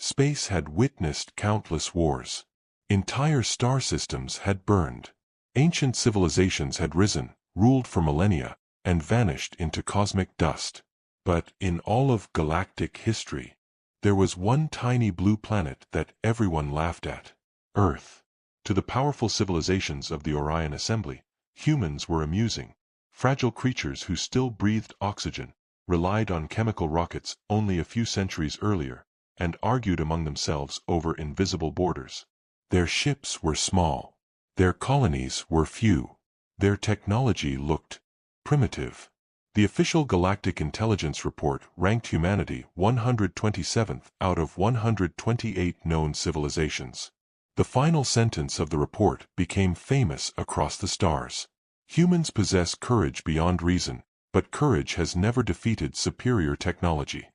Space had witnessed countless wars. Entire star systems had burned. Ancient civilizations had risen, ruled for millennia, and vanished into cosmic dust. But in all of galactic history, there was one tiny blue planet that everyone laughed at: Earth. To the powerful civilizations of the Orion Assembly, humans were amusing, fragile creatures who still breathed oxygen, relied on chemical rockets only a few centuries earlier, and argued among themselves over invisible borders. Their ships were small. Their colonies were few. Their technology looked primitive. The official Galactic Intelligence Report ranked humanity 127th out of 128 known civilizations. The final sentence of the report became famous across the stars. Humans possess courage beyond reason, but courage has never defeated superior technology.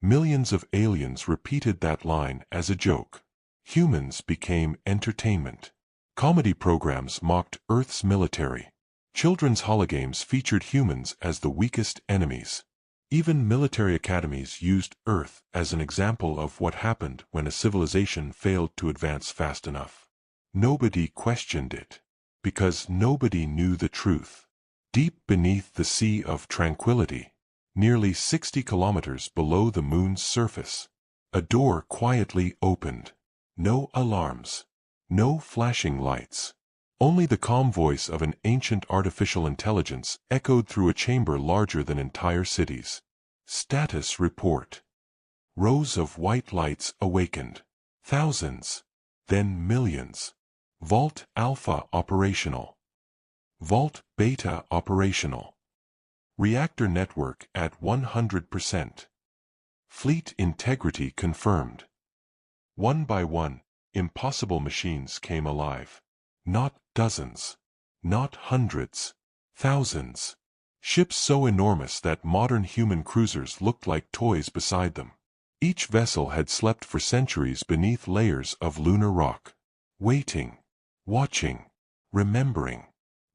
Millions of aliens repeated that line as a joke. Humans became entertainment. Comedy programs mocked Earth's military. Children's hologames featured humans as the weakest enemies. Even military academies used Earth as an example of what happened when a civilization failed to advance fast enough. Nobody questioned it, because nobody knew the truth. Deep beneath the Sea of Tranquility, nearly 60 kilometers below the moon's surface, a door quietly opened. No alarms. No flashing lights. Only the calm voice of an ancient artificial intelligence echoed through a chamber larger than entire cities. Status report. Rows of white lights awakened. Thousands. Then millions. Vault Alpha operational. Vault Beta operational. Reactor network at 100%. Fleet integrity confirmed. One by one, impossible machines came alive. Not dozens. Not hundreds. Thousands. Ships so enormous that modern human cruisers looked like toys beside them. Each vessel had slept for centuries beneath layers of lunar rock. Waiting. Watching. Remembering.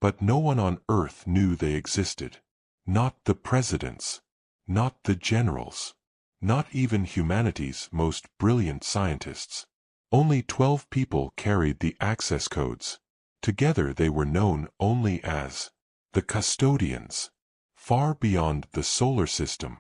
But no one on Earth knew they existed. Not the presidents. Not the generals. Not even humanity's most brilliant scientists. Only 12 people carried the access codes. Together they were known only as the Custodians. Far beyond the solar system,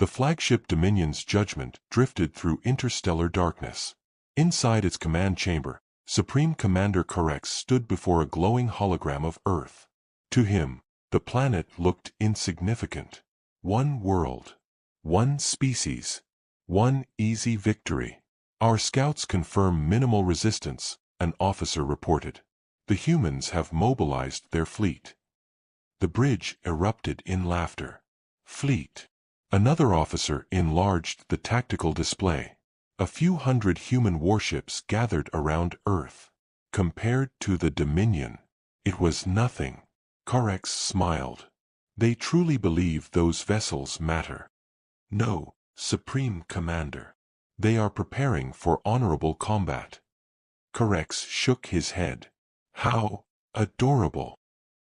the flagship Dominion's judgment drifted through interstellar darkness. Inside its command chamber, Supreme Commander Corex stood before a glowing hologram of Earth. To him, the planet looked insignificant. One world. One species. One easy victory. Our scouts confirm minimal resistance, an officer reported. The humans have mobilized their fleet. The bridge erupted in laughter. Fleet. Another officer enlarged the tactical display. A few hundred human warships gathered around Earth. Compared to the Dominion, it was nothing. Corex smiled. They truly believe those vessels matter. No, Supreme Commander. They are preparing for honorable combat. Corex shook his head. How adorable.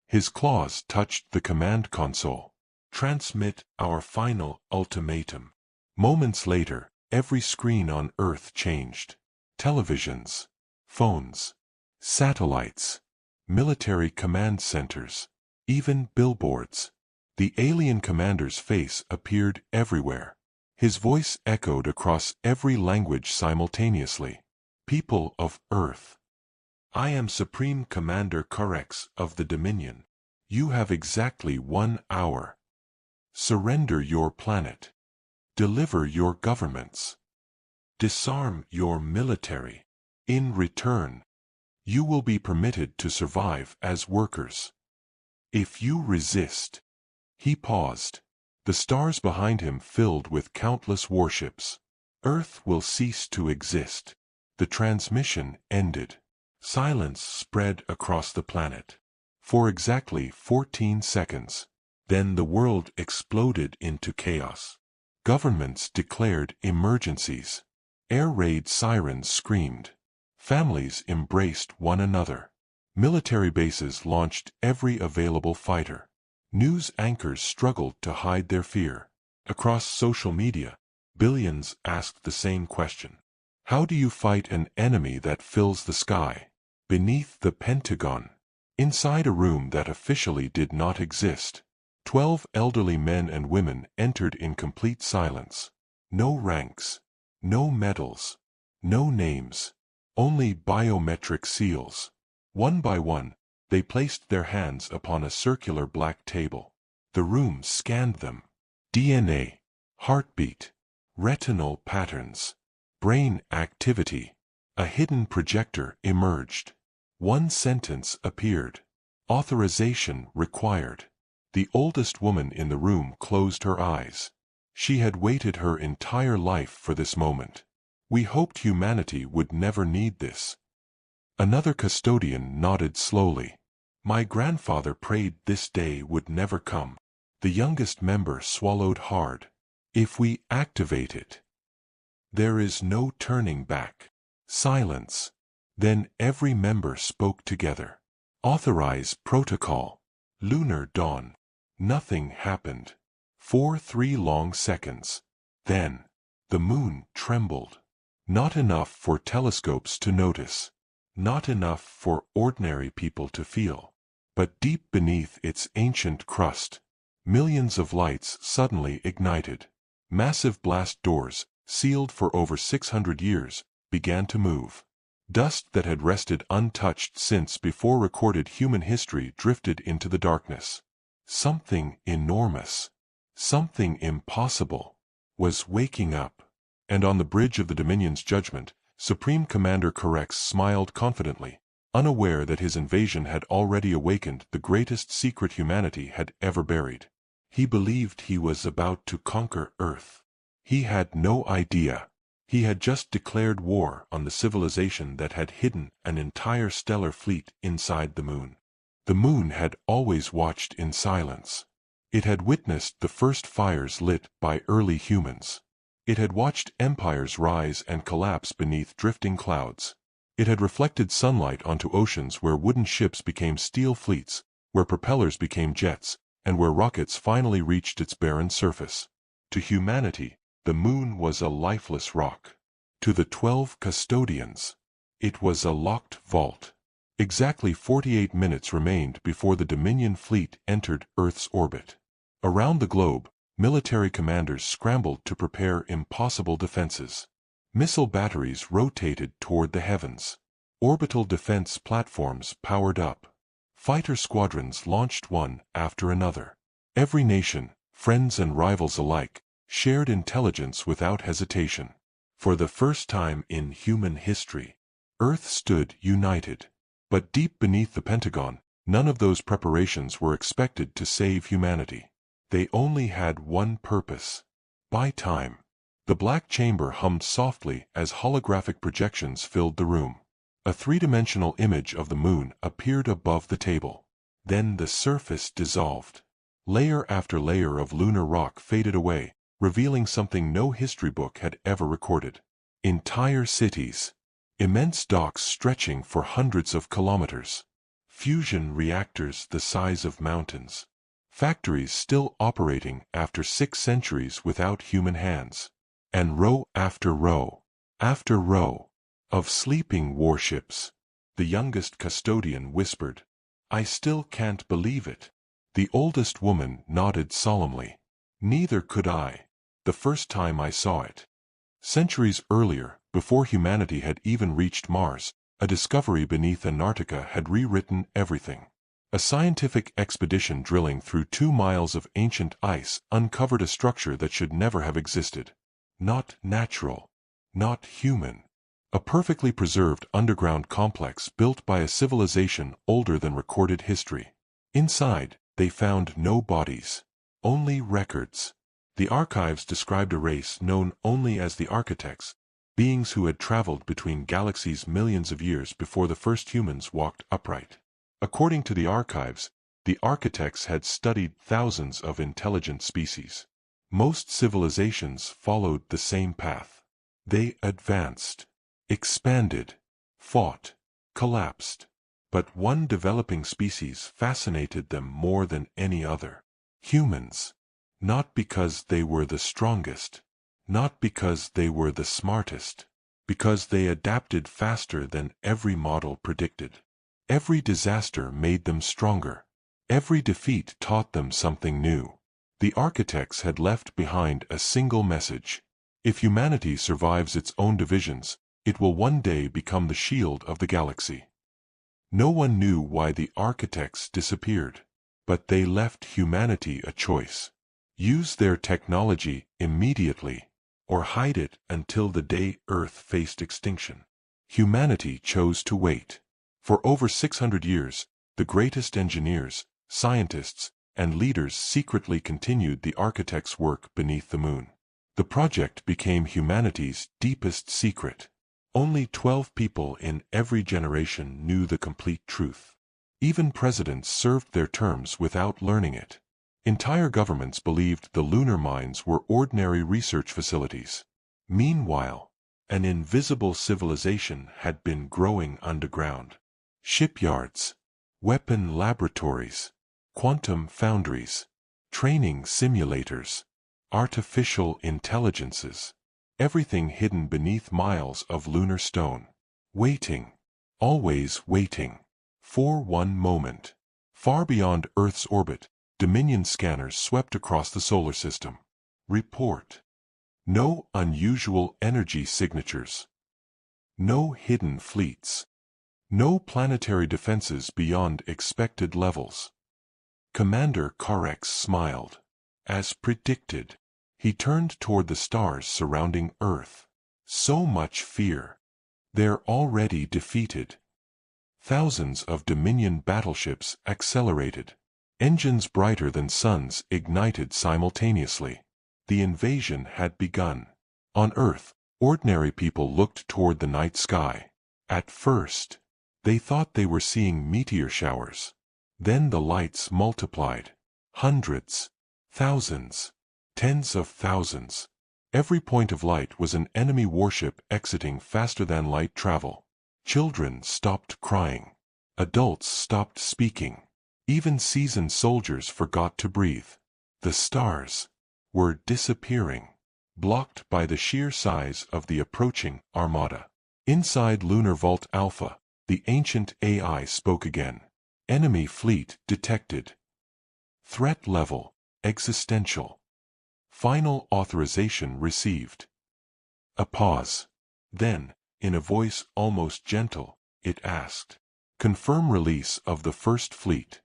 His claws touched the command console. Transmit our final ultimatum. Moments later, every screen on Earth changed. Televisions, phones, satellites, military command centers, even billboards. The alien commander's face appeared everywhere. His voice echoed across every language simultaneously. People of Earth. I am Supreme Commander Corex of the Dominion. You have exactly 1 hour. Surrender your planet. Deliver your governments. Disarm your military. In return, you will be permitted to survive as workers. If you resist. He paused. The stars behind him filled with countless warships. Earth will cease to exist. The transmission ended. Silence spread across the planet. For exactly 14 seconds. Then the world exploded into chaos. Governments declared emergencies. Air raid sirens screamed. Families embraced one another. Military bases launched every available fighter. News anchors struggled to hide their fear. Across social media, billions asked the same question. How do you fight an enemy that fills the sky? Beneath the Pentagon. Inside a room that officially did not exist. 12 elderly men and women entered in complete silence. No ranks. No medals. No names. Only biometric seals. One by one, they placed their hands upon a circular black table. The room scanned them. DNA. Heartbeat. Retinal patterns. Brain activity. A hidden projector emerged. One sentence appeared. Authorization required. The oldest woman in the room closed her eyes. She had waited her entire life for this moment. We hoped humanity would never need this. Another custodian nodded slowly. My grandfather prayed this day would never come. The youngest member swallowed hard. If we activate it, there is no turning back. Silence. Then every member spoke together. Authorize protocol. Lunar dawn. Nothing happened. For 3 long seconds. Then, the moon trembled. Not enough for telescopes to notice. Not enough for ordinary people to feel. But deep beneath its ancient crust, millions of lights suddenly ignited. Massive blast doors, sealed for over 600 years, began to move. Dust that had rested untouched since before recorded human history drifted into the darkness. Something enormous, something impossible, was waking up. And on the bridge of the Dominion's judgment, Supreme Commander Korex smiled confidently, unaware that his invasion had already awakened the greatest secret humanity had ever buried. He believed he was about to conquer Earth. He had no idea. He had just declared war on the civilization that had hidden an entire stellar fleet inside the moon. The moon had always watched in silence. It had witnessed the first fires lit by early humans. It had watched empires rise and collapse beneath drifting clouds. It had reflected sunlight onto oceans where wooden ships became steel fleets, where propellers became jets, and where rockets finally reached its barren surface. To humanity, the moon was a lifeless rock. To the 12 custodians, it was a locked vault. Exactly 48 minutes remained before the Dominion fleet entered Earth's orbit. Around the globe, military commanders scrambled to prepare impossible defenses. Missile batteries rotated toward the heavens. Orbital defense platforms powered up. Fighter squadrons launched one after another. Every nation, friends and rivals alike, shared intelligence without hesitation. For the first time in human history, Earth stood united. But deep beneath the Pentagon, none of those preparations were expected to save humanity. They only had one purpose. Buy time. The black chamber hummed softly as holographic projections filled the room. A 3-dimensional image of the moon appeared above the table. Then the surface dissolved. Layer after layer of lunar rock faded away, revealing something no history book had ever recorded. Entire cities. Immense docks stretching for hundreds of kilometers. Fusion reactors the size of mountains. Factories still operating after 6 centuries without human hands. And row after row, after row, of sleeping warships. The youngest custodian whispered, "I still can't believe it." The oldest woman nodded solemnly. "Neither could I, the first time I saw it." Centuries earlier, before humanity had even reached Mars, a discovery beneath Antarctica had rewritten everything. A scientific expedition drilling through 2 miles of ancient ice uncovered a structure that should never have existed. Not natural. Not human. A perfectly preserved underground complex built by a civilization older than recorded history. Inside, they found no bodies. Only records. The archives described a race known only as the Architects, beings who had traveled between galaxies millions of years before the first humans walked upright. According to the archives, the Architects had studied thousands of intelligent species. Most civilizations followed the same path. They advanced, expanded, fought, collapsed. But one developing species fascinated them more than any other. Humans. Not because they were the strongest. Not because they were the smartest. Because they adapted faster than every model predicted. Every disaster made them stronger. Every defeat taught them something new. The architects had left behind a single message. If humanity survives its own divisions, it will one day become the shield of the galaxy. No one knew why the architects disappeared, but they left humanity a choice. Use their technology immediately, or hide it until the day Earth faced extinction. Humanity chose to wait. For over 600 years, the greatest engineers, scientists, and leaders secretly continued the architects' work beneath the moon. The project became humanity's deepest secret. Only 12 people in every generation knew the complete truth. Even presidents served their terms without learning it. Entire governments believed the lunar mines were ordinary research facilities. Meanwhile, an invisible civilization had been growing underground. Shipyards, weapon laboratories, quantum foundries, training simulators, artificial intelligences. Everything hidden beneath miles of lunar stone. Waiting. Always waiting. For one moment. Far beyond Earth's orbit, Dominion scanners swept across the solar system. Report. No unusual energy signatures. No hidden fleets. No planetary defenses beyond expected levels. Commander Karex smiled. As predicted. He turned toward the stars surrounding Earth. So much fear. They're already defeated. Thousands of Dominion battleships accelerated. Engines brighter than suns ignited simultaneously. The invasion had begun. On Earth, ordinary people looked toward the night sky. At first, they thought they were seeing meteor showers. Then the lights multiplied. Hundreds. Thousands. Tens of thousands. Every point of light was an enemy warship exiting faster than light travel. Children stopped crying. Adults stopped speaking. Even seasoned soldiers forgot to breathe. The stars were disappearing, blocked by the sheer size of the approaching armada. Inside Lunar Vault Alpha, the ancient AI spoke again. Enemy fleet detected. Threat level, existential. Final authorization received. A pause. Then, in a voice almost gentle, it asked, "Confirm release of the First Fleet."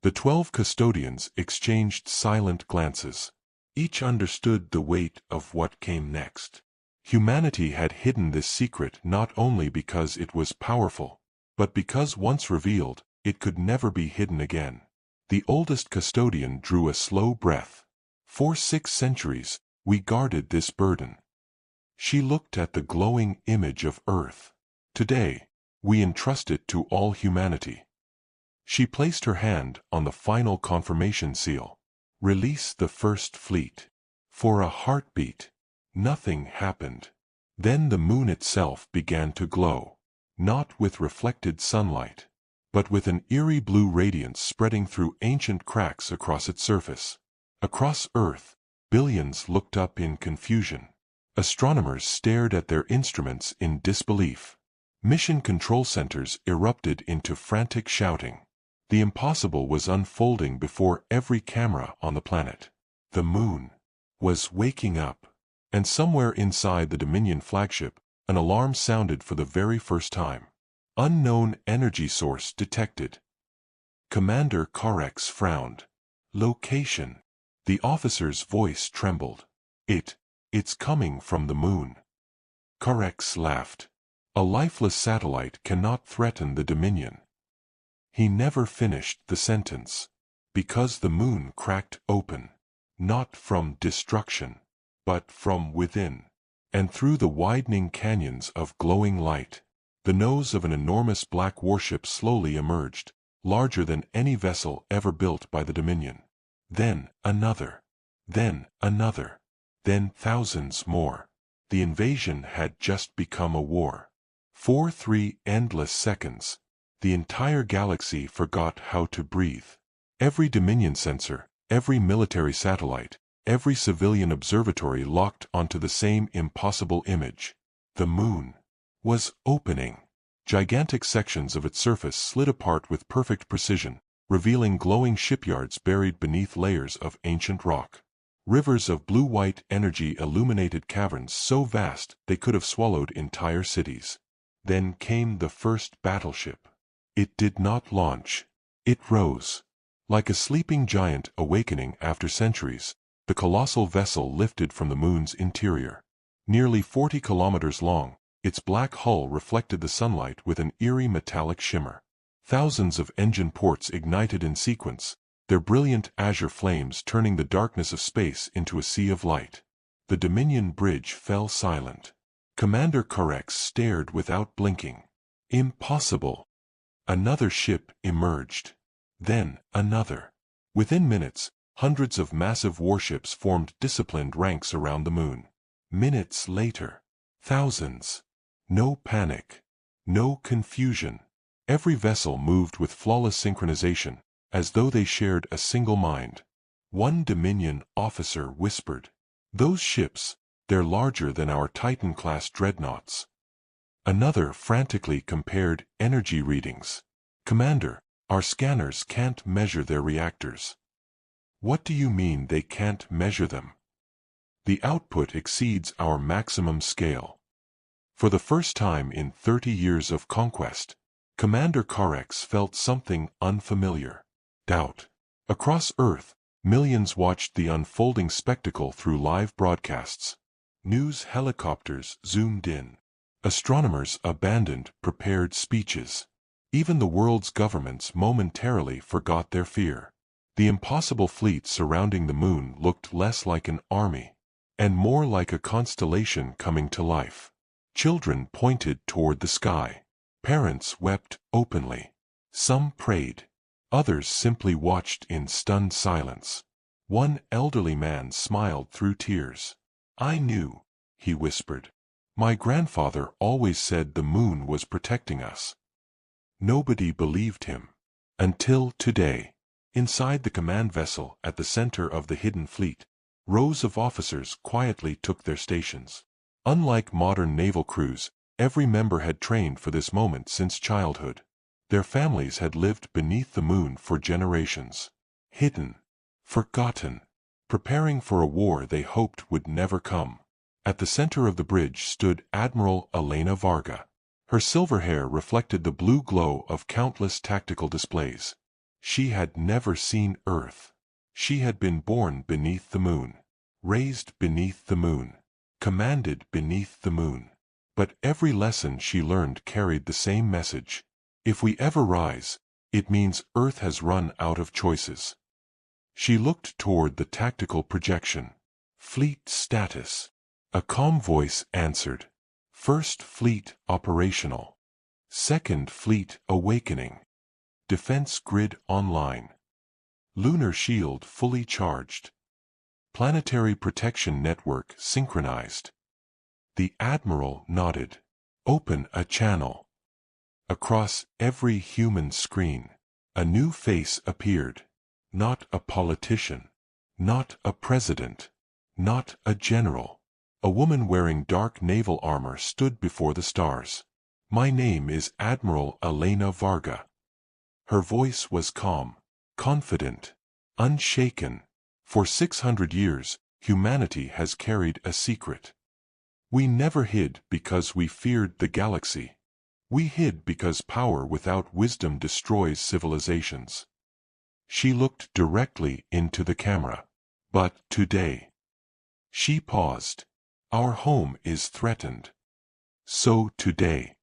The 12 custodians exchanged silent glances. Each understood the weight of what came next. Humanity had hidden this secret not only because it was powerful, but because once revealed, it could never be hidden again. The oldest custodian drew a slow breath. For 6 centuries, we guarded this burden. She looked at the glowing image of Earth. Today, we entrust it to all humanity. She placed her hand on the final confirmation seal. Release the First Fleet. For a heartbeat, nothing happened. Then the moon itself began to glow, not with reflected sunlight, but with an eerie blue radiance spreading through ancient cracks across its surface. Across Earth, billions looked up in confusion. Astronomers stared at their instruments in disbelief. Mission control centers erupted into frantic shouting. The impossible was unfolding before every camera on the planet. The moon was waking up, and somewhere inside the Dominion flagship, an alarm sounded for the very first time. Unknown energy source detected. Commander Karex frowned. Location. The officer's voice trembled. It's coming from the moon. Karex laughed. A lifeless satellite cannot threaten the Dominion. He never finished the sentence. Because the moon cracked open. Not from destruction, but from within. And through the widening canyons of glowing light, the nose of an enormous black warship slowly emerged, larger than any vessel ever built by the Dominion. Then another. Then another. Then thousands more. The invasion had just become a war. For 3 endless seconds, the entire galaxy forgot how to breathe. Every Dominion sensor, every military satellite, every civilian observatory locked onto the same impossible image. The moon was opening. Gigantic sections of its surface slid apart with perfect precision, revealing glowing shipyards buried beneath layers of ancient rock. Rivers of blue-white energy illuminated caverns so vast they could have swallowed entire cities. Then came the first battleship. It did not launch. It rose. Like a sleeping giant awakening after centuries, the colossal vessel lifted from the moon's interior. Nearly 40 kilometers long, its black hull reflected the sunlight with an eerie metallic shimmer. Thousands of engine ports ignited in sequence, their brilliant azure flames turning the darkness of space into a sea of light. The Dominion bridge fell silent. Commander Korex stared without blinking. Impossible. Another ship emerged. Then another. Within minutes, hundreds of massive warships formed disciplined ranks around the moon. Minutes later, thousands. No panic. No confusion. Every vessel moved with flawless synchronization, as though they shared a single mind. One Dominion officer whispered, "Those ships, they're larger than our Titan-class dreadnoughts." Another frantically compared energy readings. "Commander, our scanners can't measure their reactors." "What do you mean they can't measure them?" "The output exceeds our maximum scale." For the first time in 30 years of conquest, Commander Korex felt something unfamiliar. Doubt. Across Earth, millions watched the unfolding spectacle through live broadcasts. News helicopters zoomed in. Astronomers abandoned prepared speeches. Even the world's governments momentarily forgot their fear. The impossible fleet surrounding the moon looked less like an army, and more like a constellation coming to life. Children pointed toward the sky. Parents wept openly. Some prayed. Others simply watched in stunned silence. One elderly man smiled through tears. "I knew," he whispered. "My grandfather always said the moon was protecting us." Nobody believed him. Until today. Inside the command vessel at the center of the hidden fleet, rows of officers quietly took their stations. Unlike modern naval crews, every member had trained for this moment since childhood. Their families had lived beneath the moon for generations. Hidden. Forgotten. Preparing for a war they hoped would never come. At the center of the bridge stood Admiral Elena Varga. Her silver hair reflected the blue glow of countless tactical displays. She had never seen Earth. She had been born beneath the moon. Raised beneath the moon. Commanded beneath the moon. But every lesson she learned carried the same message. If we ever rise, it means Earth has run out of choices. She looked toward the tactical projection. "Fleet status." A calm voice answered. "First Fleet operational. Second Fleet awakening. Defense grid online. Lunar shield fully charged. Planetary protection network synchronized." The Admiral nodded. "Open a channel." Across every human screen, a new face appeared. Not a politician. Not a president. Not a general. A woman wearing dark naval armor stood before the stars. "My name is Admiral Elena Varga." Her voice was calm, confident, unshaken. For 600 years, humanity has carried a secret. We never hid because we feared the galaxy. We hid because power without wisdom destroys civilizations. She looked directly into the camera. "But today." She paused. "Our home is threatened. So today,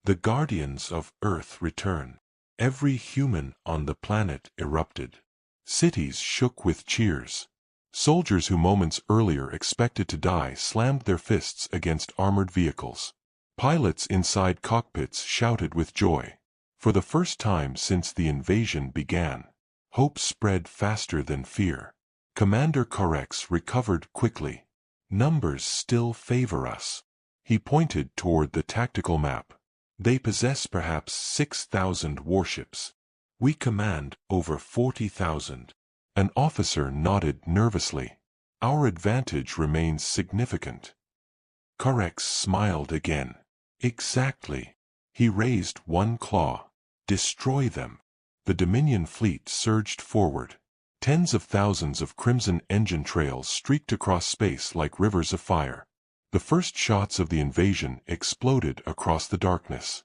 the guardians of Earth return." Every human on the planet erupted. Cities shook with cheers. Soldiers who moments earlier expected to die slammed their fists against armored vehicles. Pilots inside cockpits shouted with joy. For the first time since the invasion began, hope spread faster than fear. Commander Korex recovered quickly. "Numbers still favor us." He pointed toward the tactical map. "They possess perhaps 6,000 warships. We command over 40,000. An officer nodded nervously. "Our advantage remains significant." Corex smiled again. Exactly. He raised one claw. Destroy them. The Dominion fleet surged forward. Tens of thousands of crimson engine trails streaked across space like rivers of fire. The first shots of the invasion exploded across the darkness.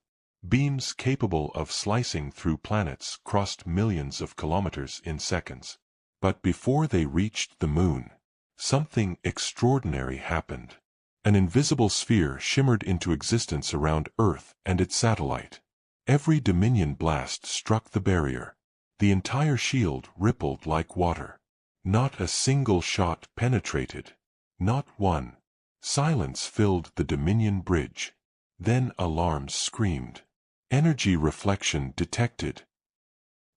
Beams capable of slicing through planets crossed millions of kilometers in seconds. But before they reached the moon, something extraordinary happened. An invisible sphere shimmered into existence around Earth and its satellite. Every Dominion blast struck the barrier. The entire shield rippled like water. Not a single shot penetrated. Not one. Silence filled the Dominion bridge. Then alarms screamed. Energy reflection detected.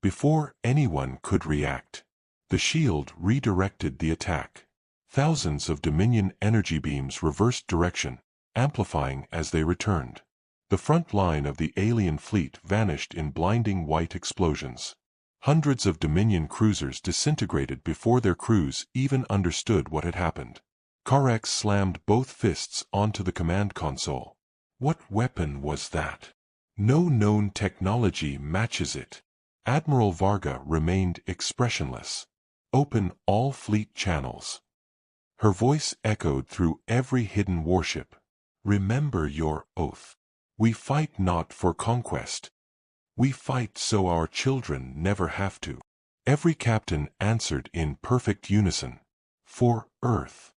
Before anyone could react, the shield redirected the attack. Thousands of Dominion energy beams reversed direction, amplifying as they returned. The front line of the alien fleet vanished in blinding white explosions. Hundreds of Dominion cruisers disintegrated before their crews even understood what had happened. Corex slammed both fists onto the command console. What weapon was that? No known technology matches it. Admiral Varga remained expressionless. Open all fleet channels. Her voice echoed through every hidden warship. Remember your oath. We fight not for conquest. We fight so our children never have to. Every captain answered in perfect unison. For Earth.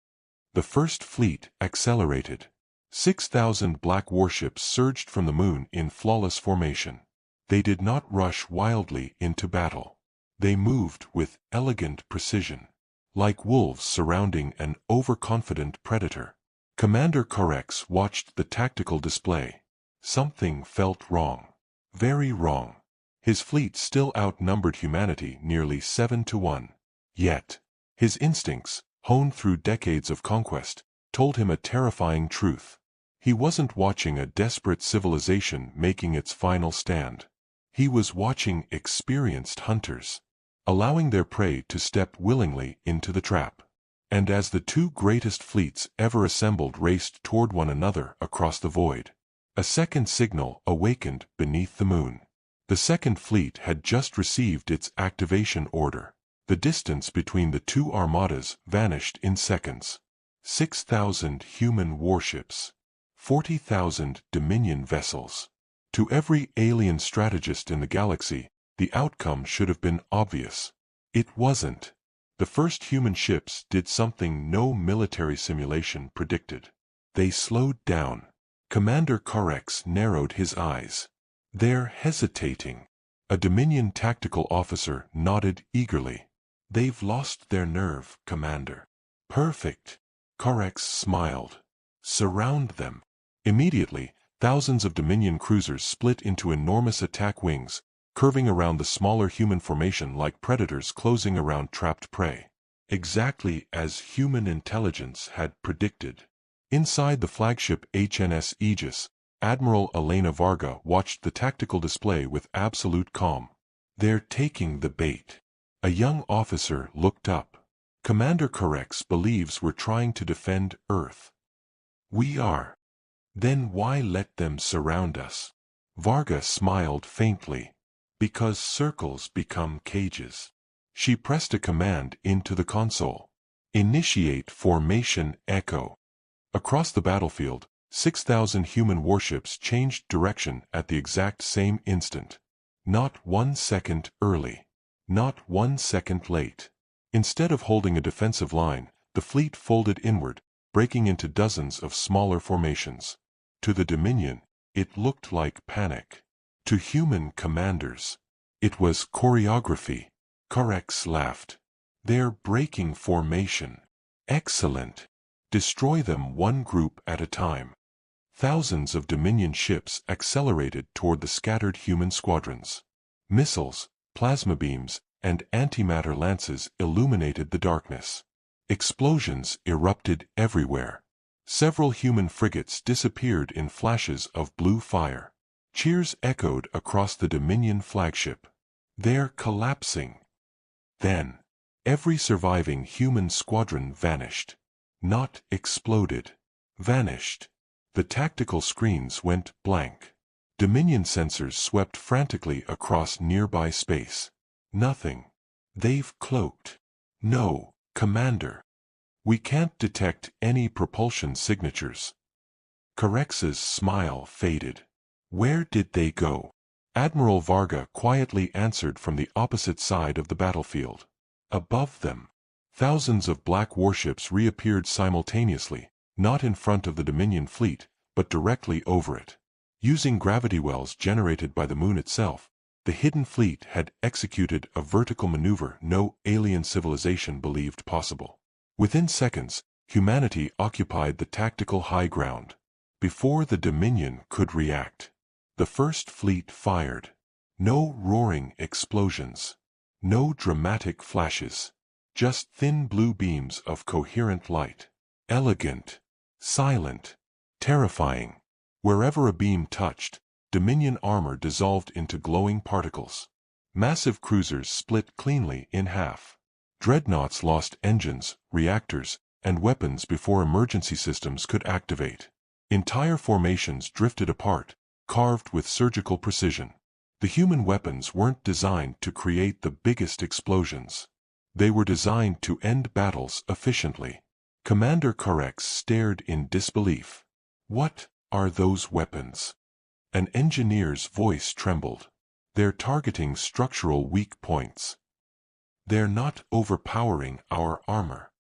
The first fleet accelerated. 6,000 black warships surged from the moon in flawless formation. They did not rush wildly into battle. They moved with elegant precision, like wolves surrounding an overconfident predator. Commander Corex watched the tactical display. Something felt wrong. Very wrong. His fleet still outnumbered humanity nearly 7-1. Yet, his instincts, honed through decades of conquest, told him a terrifying truth. He wasn't watching a desperate civilization making its final stand. He was watching experienced hunters, allowing their prey to step willingly into the trap. And as the two greatest fleets ever assembled raced toward one another across the void, a second signal awakened beneath the moon. The second fleet had just received its activation order. The distance between the two armadas vanished in seconds. 6,000 human warships. 40,000 Dominion vessels. To every alien strategist in the galaxy, the outcome should have been obvious. It wasn't. The first human ships did something no military simulation predicted. They slowed down. Commander Corex narrowed his eyes. They're hesitating. A Dominion tactical officer nodded eagerly. They've lost their nerve, Commander. Perfect. Corex smiled. Surround them. Immediately, thousands of Dominion cruisers split into enormous attack wings, curving around the smaller human formation like predators closing around trapped prey. Exactly as human intelligence had predicted. Inside the flagship HNS Aegis, Admiral Elena Varga watched the tactical display with absolute calm. They're taking the bait. A young officer looked up. Commander Corex believes we're trying to defend Earth. We are. Then why let them surround us? Varga smiled faintly. Because circles become cages. She pressed a command into the console. Initiate formation echo. Across the battlefield, 6,000 human warships changed direction at the exact same instant. Not 1 second early. Not 1 second late. Instead of holding a defensive line, the fleet folded inward, breaking into dozens of smaller formations. To the Dominion, it looked like panic. To human commanders, it was choreography. Corex laughed. They're breaking formation. Excellent. Destroy them one group at a time. Thousands of Dominion ships accelerated toward the scattered human squadrons. Missiles, plasma beams, and antimatter lances illuminated the darkness. Explosions erupted everywhere. Several human frigates disappeared in flashes of blue fire. Cheers echoed across the Dominion flagship. They're collapsing. Then, every surviving human squadron vanished. Not exploded. vanished. The tactical screens went blank. Dominion sensors swept frantically across nearby space. Nothing. They've cloaked. No, Commander. We can't detect any propulsion signatures. Corex's smile faded. Where did they go? Admiral Varga quietly answered from the opposite side of the battlefield. Above them, thousands of black warships reappeared simultaneously, not in front of the Dominion fleet, but directly over it. Using gravity wells generated by the moon itself, the hidden fleet had executed a vertical maneuver no alien civilization believed possible. Within seconds, humanity occupied the tactical high ground. Before the Dominion could react, the First Fleet fired. No roaring explosions. No dramatic flashes. Just thin blue beams of coherent light. Elegant. Silent. Terrifying. Wherever a beam touched, Dominion armor dissolved into glowing particles. Massive cruisers split cleanly in half. Dreadnoughts lost engines, reactors, and weapons before emergency systems could activate. Entire formations drifted apart, carved with surgical precision. The human weapons weren't designed to create the biggest explosions. They were designed to end battles efficiently. Commander Corex stared in disbelief. What are those weapons? An engineer's voice trembled. They're targeting structural weak points. They're not overpowering our armor.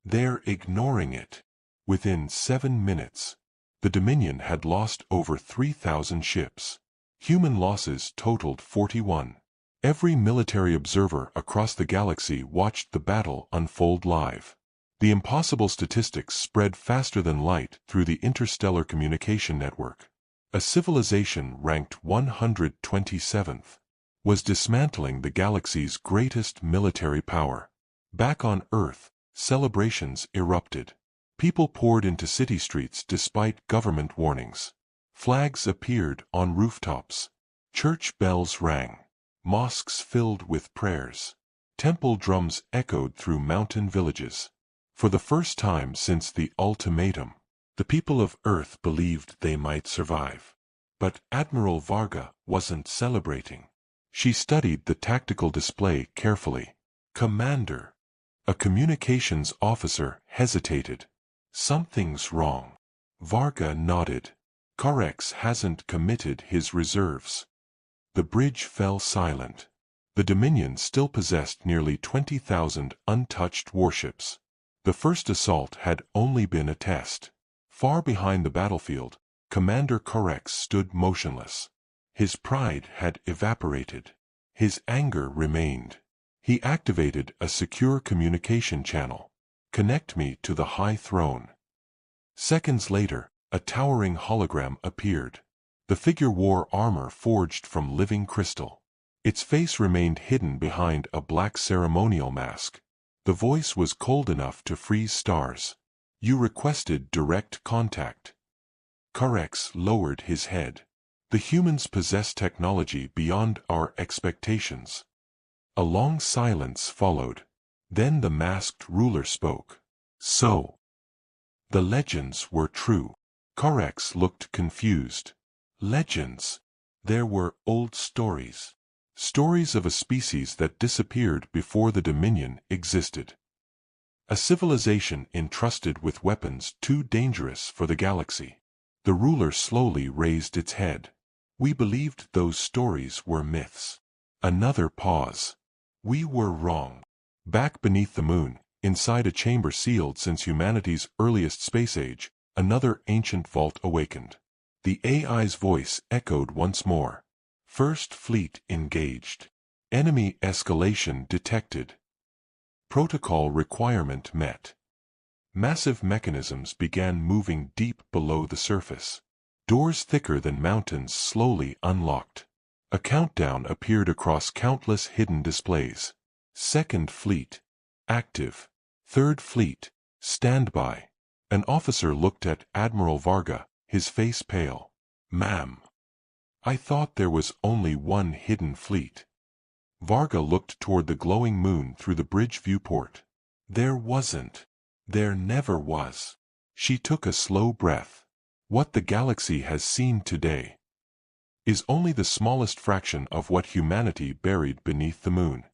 They're ignoring it. Within 7 minutes, the Dominion had lost over 3,000 ships. Human losses totaled 41. Every military observer across the galaxy watched the battle unfold live. The impossible statistics spread faster than light through the interstellar communication network. A civilization ranked 127th was dismantling the galaxy's greatest military power. Back on Earth, celebrations erupted. People poured into city streets despite government warnings. Flags appeared on rooftops. Church bells rang. Mosques filled with prayers. Temple drums echoed through mountain villages. For the first time since the ultimatum, the people of Earth believed they might survive. But Admiral Varga wasn't celebrating. She studied the tactical display carefully. Commander. A communications officer hesitated. Something's wrong. Varga nodded. Corex hasn't committed his reserves. The bridge fell silent. The Dominion still possessed nearly 20,000 untouched warships. The first assault had only been a test. Far behind the battlefield, Commander Corex stood motionless. His pride had evaporated. His anger remained. He activated a secure communication channel. Connect me to the High Throne. Seconds later, a towering hologram appeared. The figure wore armor forged from living crystal. Its face remained hidden behind a black ceremonial mask. The voice was cold enough to freeze stars. You requested direct contact. Corex lowered his head. The humans possess technology beyond our expectations. A long silence followed. Then the masked ruler spoke. So, the legends were true. Corex looked confused. Legends. There were old stories. Stories of a species that disappeared before the Dominion existed. A civilization entrusted with weapons too dangerous for the galaxy. The ruler slowly raised its head. We believed those stories were myths. Another pause. We were wrong. Back beneath the moon, inside a chamber sealed since humanity's earliest space age, another ancient vault awakened. The AI's voice echoed once more. First Fleet engaged. Enemy escalation detected. Protocol requirement met. Massive mechanisms began moving deep below the surface. Doors thicker than mountains slowly unlocked. A countdown appeared across countless hidden displays. Second Fleet. Active. Third Fleet. Standby. An officer looked at Admiral Varga, his face pale. Ma'am. I thought there was only one hidden fleet. Varga looked toward the glowing moon through the bridge viewport. There wasn't. There never was. She took a slow breath. What the galaxy has seen today is only the smallest fraction of what humanity buried beneath the moon.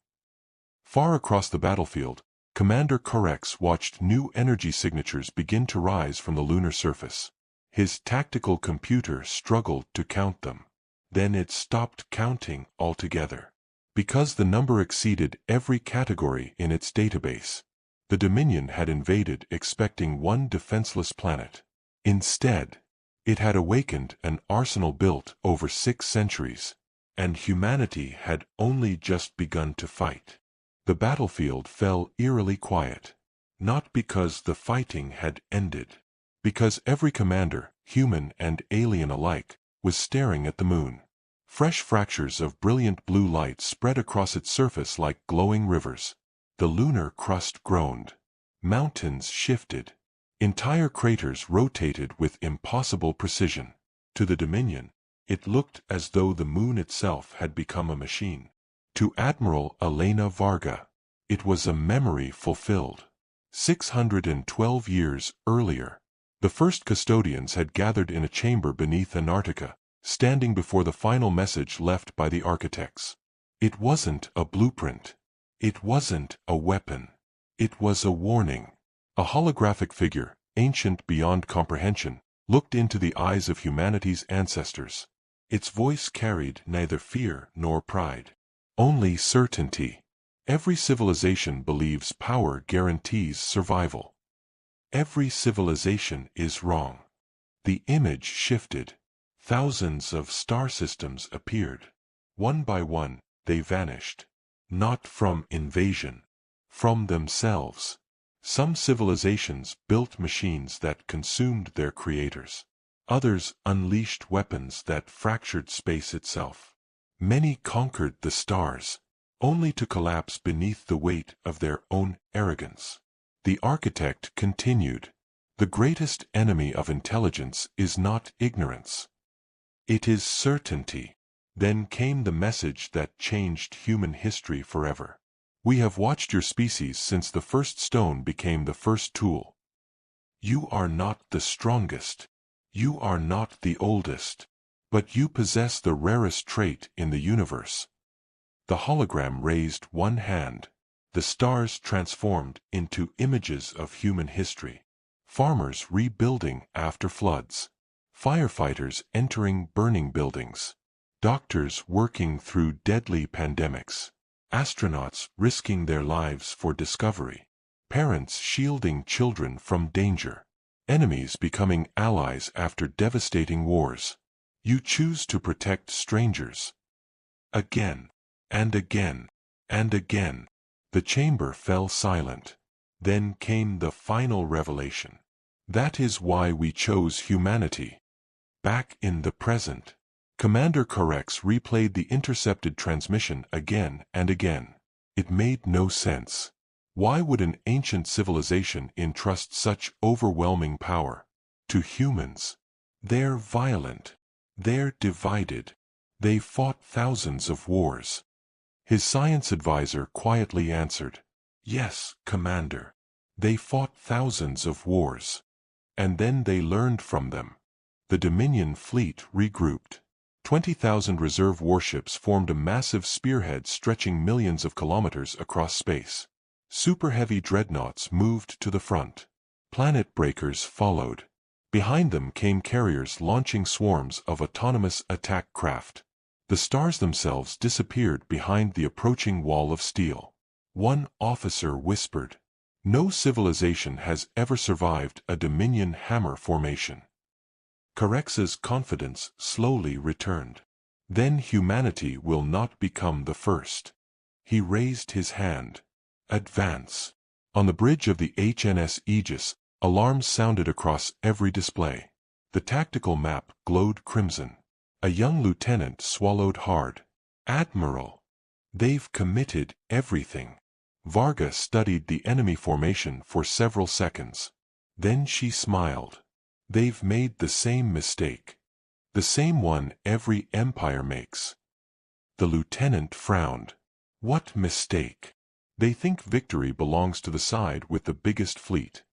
Far across the battlefield, Commander Korex watched new energy signatures begin to rise from the lunar surface. His tactical computer struggled to count them. Then it stopped counting altogether. Because the number exceeded every category in its database. The Dominion had invaded expecting one defenseless planet. Instead, it had awakened an arsenal built over 6 centuries. And humanity had only just begun to fight. The battlefield fell eerily quiet. Not because the fighting had ended. Because every commander, human and alien alike, was staring at the moon. Fresh fractures of brilliant blue light spread across its surface like glowing rivers. The lunar crust groaned. Mountains shifted. Entire craters rotated with impossible precision. To the Dominion, it looked as though the moon itself had become a machine. To Admiral Elena Varga, it was a memory fulfilled. 612 years earlier, the first custodians had gathered in a chamber beneath Antarctica, standing before the final message left by the architects. It wasn't a blueprint. It wasn't a weapon. It was a warning. A holographic figure, ancient beyond comprehension, looked into the eyes of humanity's ancestors. Its voice carried neither fear nor pride. Only certainty. Every civilization believes power guarantees survival. Every civilization is wrong. The image shifted. Thousands of star systems appeared. One by one, they vanished. Not from invasion. From themselves. Some civilizations built machines that consumed their creators. Others unleashed weapons that fractured space itself. Many conquered the stars, only to collapse beneath the weight of their own arrogance. The architect continued, "The greatest enemy of intelligence is not ignorance. It is certainty." Then came the message that changed human history forever. "We have watched your species since the first stone became the first tool. You are not the strongest. You are not the oldest. But you possess the rarest trait in the universe." The hologram raised one hand. The stars transformed into images of human history. Farmers rebuilding after floods. Firefighters entering burning buildings. Doctors working through deadly pandemics. Astronauts risking their lives for discovery. Parents shielding children from danger. Enemies becoming allies after devastating wars. You choose to protect strangers. Again, and again, and again. The chamber fell silent. Then came the final revelation. That is why we chose humanity. Back in the present. Commander Korex replayed the intercepted transmission again and again. It made no sense. Why would an ancient civilization entrust such overwhelming power to humans? They're violent. They're divided. They fought thousands of wars. His science advisor quietly answered, "Yes, Commander. They fought thousands of wars. And then they learned from them." The Dominion fleet regrouped. 20,000 reserve warships formed a massive spearhead stretching millions of kilometers across space. Super heavy dreadnoughts moved to the front. Planet breakers followed. Behind them came carriers launching swarms of autonomous attack craft. The stars themselves disappeared behind the approaching wall of steel. One officer whispered, "No civilization has ever survived a Dominion hammer formation." Corex's confidence slowly returned. Then humanity will not become the first. He raised his hand. "Advance." On the bridge of the HNS Aegis, alarms sounded across every display. The tactical map glowed crimson. A young lieutenant swallowed hard. "Admiral, they've committed everything." Varga studied the enemy formation for several seconds. Then she smiled. "They've made the same mistake. The same one every empire makes." The lieutenant frowned. "What mistake?" "They think victory belongs to the side with the biggest fleet."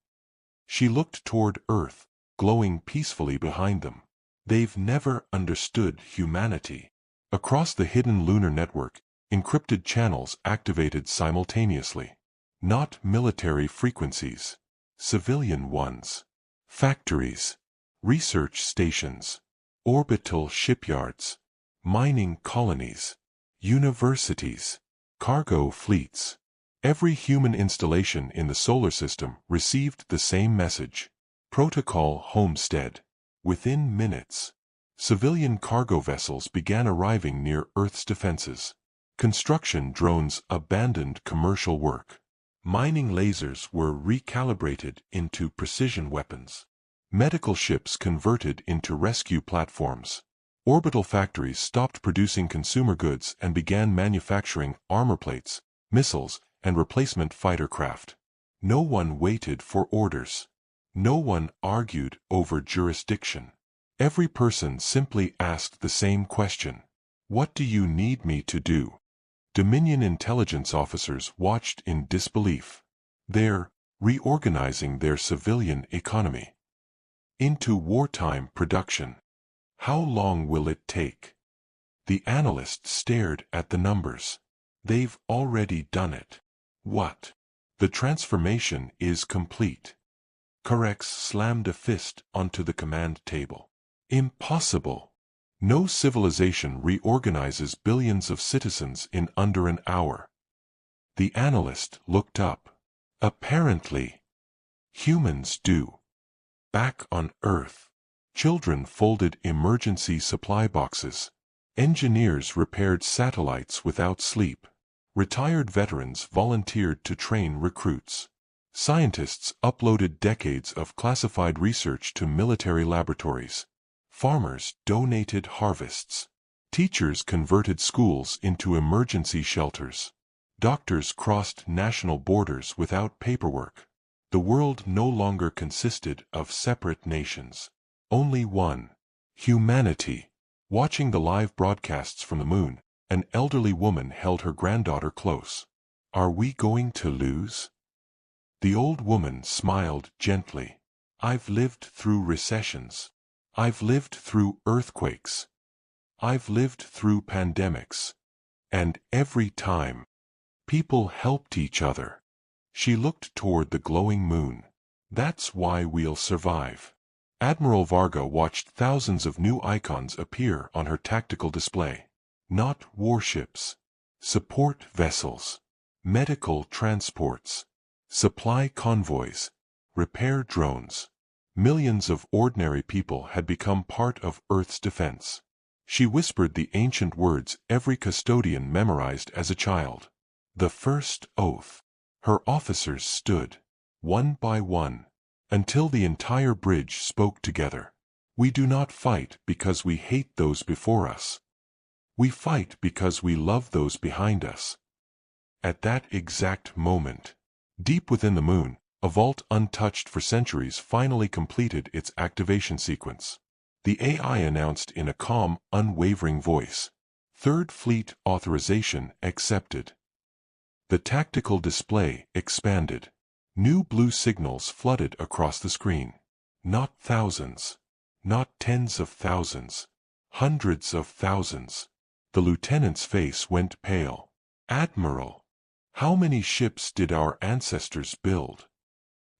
She looked toward Earth, glowing peacefully behind them. They've never understood humanity. Across the hidden lunar network, encrypted channels activated simultaneously. Not military frequencies. Civilian ones. Factories. Research stations. Orbital shipyards. Mining colonies. Universities. Cargo fleets. Every human installation in the solar system received the same message. Protocol Homestead. Within minutes, civilian cargo vessels began arriving near Earth's defenses. Construction drones abandoned commercial work. Mining lasers were recalibrated into precision weapons. Medical ships converted into rescue platforms. Orbital factories stopped producing consumer goods and began manufacturing armor plates, missiles, and replacement fighter craft. No one waited for orders. No one argued over jurisdiction. Every person simply asked the same question. What do you need me to do? Dominion intelligence officers watched in disbelief. They're reorganizing their civilian economy into wartime production. How long will it take? The analyst stared at the numbers. They've already done it. What? The transformation is complete. Corex slammed a fist onto the command table. Impossible. No civilization reorganizes billions of citizens in under an hour. The analyst looked up. Apparently, humans do. Back on Earth, children folded emergency supply boxes. Engineers repaired satellites without sleep. Retired veterans volunteered to train recruits. Scientists uploaded decades of classified research to military laboratories. Farmers donated harvests. Teachers converted schools into emergency shelters. Doctors crossed national borders without paperwork. The world no longer consisted of separate nations. Only one. Humanity. Watching the live broadcasts from the moon, an elderly woman held her granddaughter close. Are we going to lose? The old woman smiled gently. I've lived through recessions. I've lived through earthquakes. I've lived through pandemics. And every time, people helped each other. She looked toward the glowing moon. That's why we'll survive. Admiral Varga watched thousands of new icons appear on her tactical display. Not warships. Support vessels. Medical transports. Supply convoys. Repair drones. Millions of ordinary people had become part of Earth's defense. She whispered the ancient words every custodian memorized as a child. The first oath. Her officers stood, one by one, until the entire bridge spoke together. We do not fight because we hate those before us. We fight because we love those behind us. At that exact moment, deep within the moon, a vault untouched for centuries finally completed its activation sequence. The AI announced in a calm, unwavering voice. Third Fleet authorization accepted. The tactical display expanded. New blue signals flooded across the screen. Not thousands. Not tens of thousands. Hundreds of thousands. The lieutenant's face went pale. Admiral, how many ships did our ancestors build?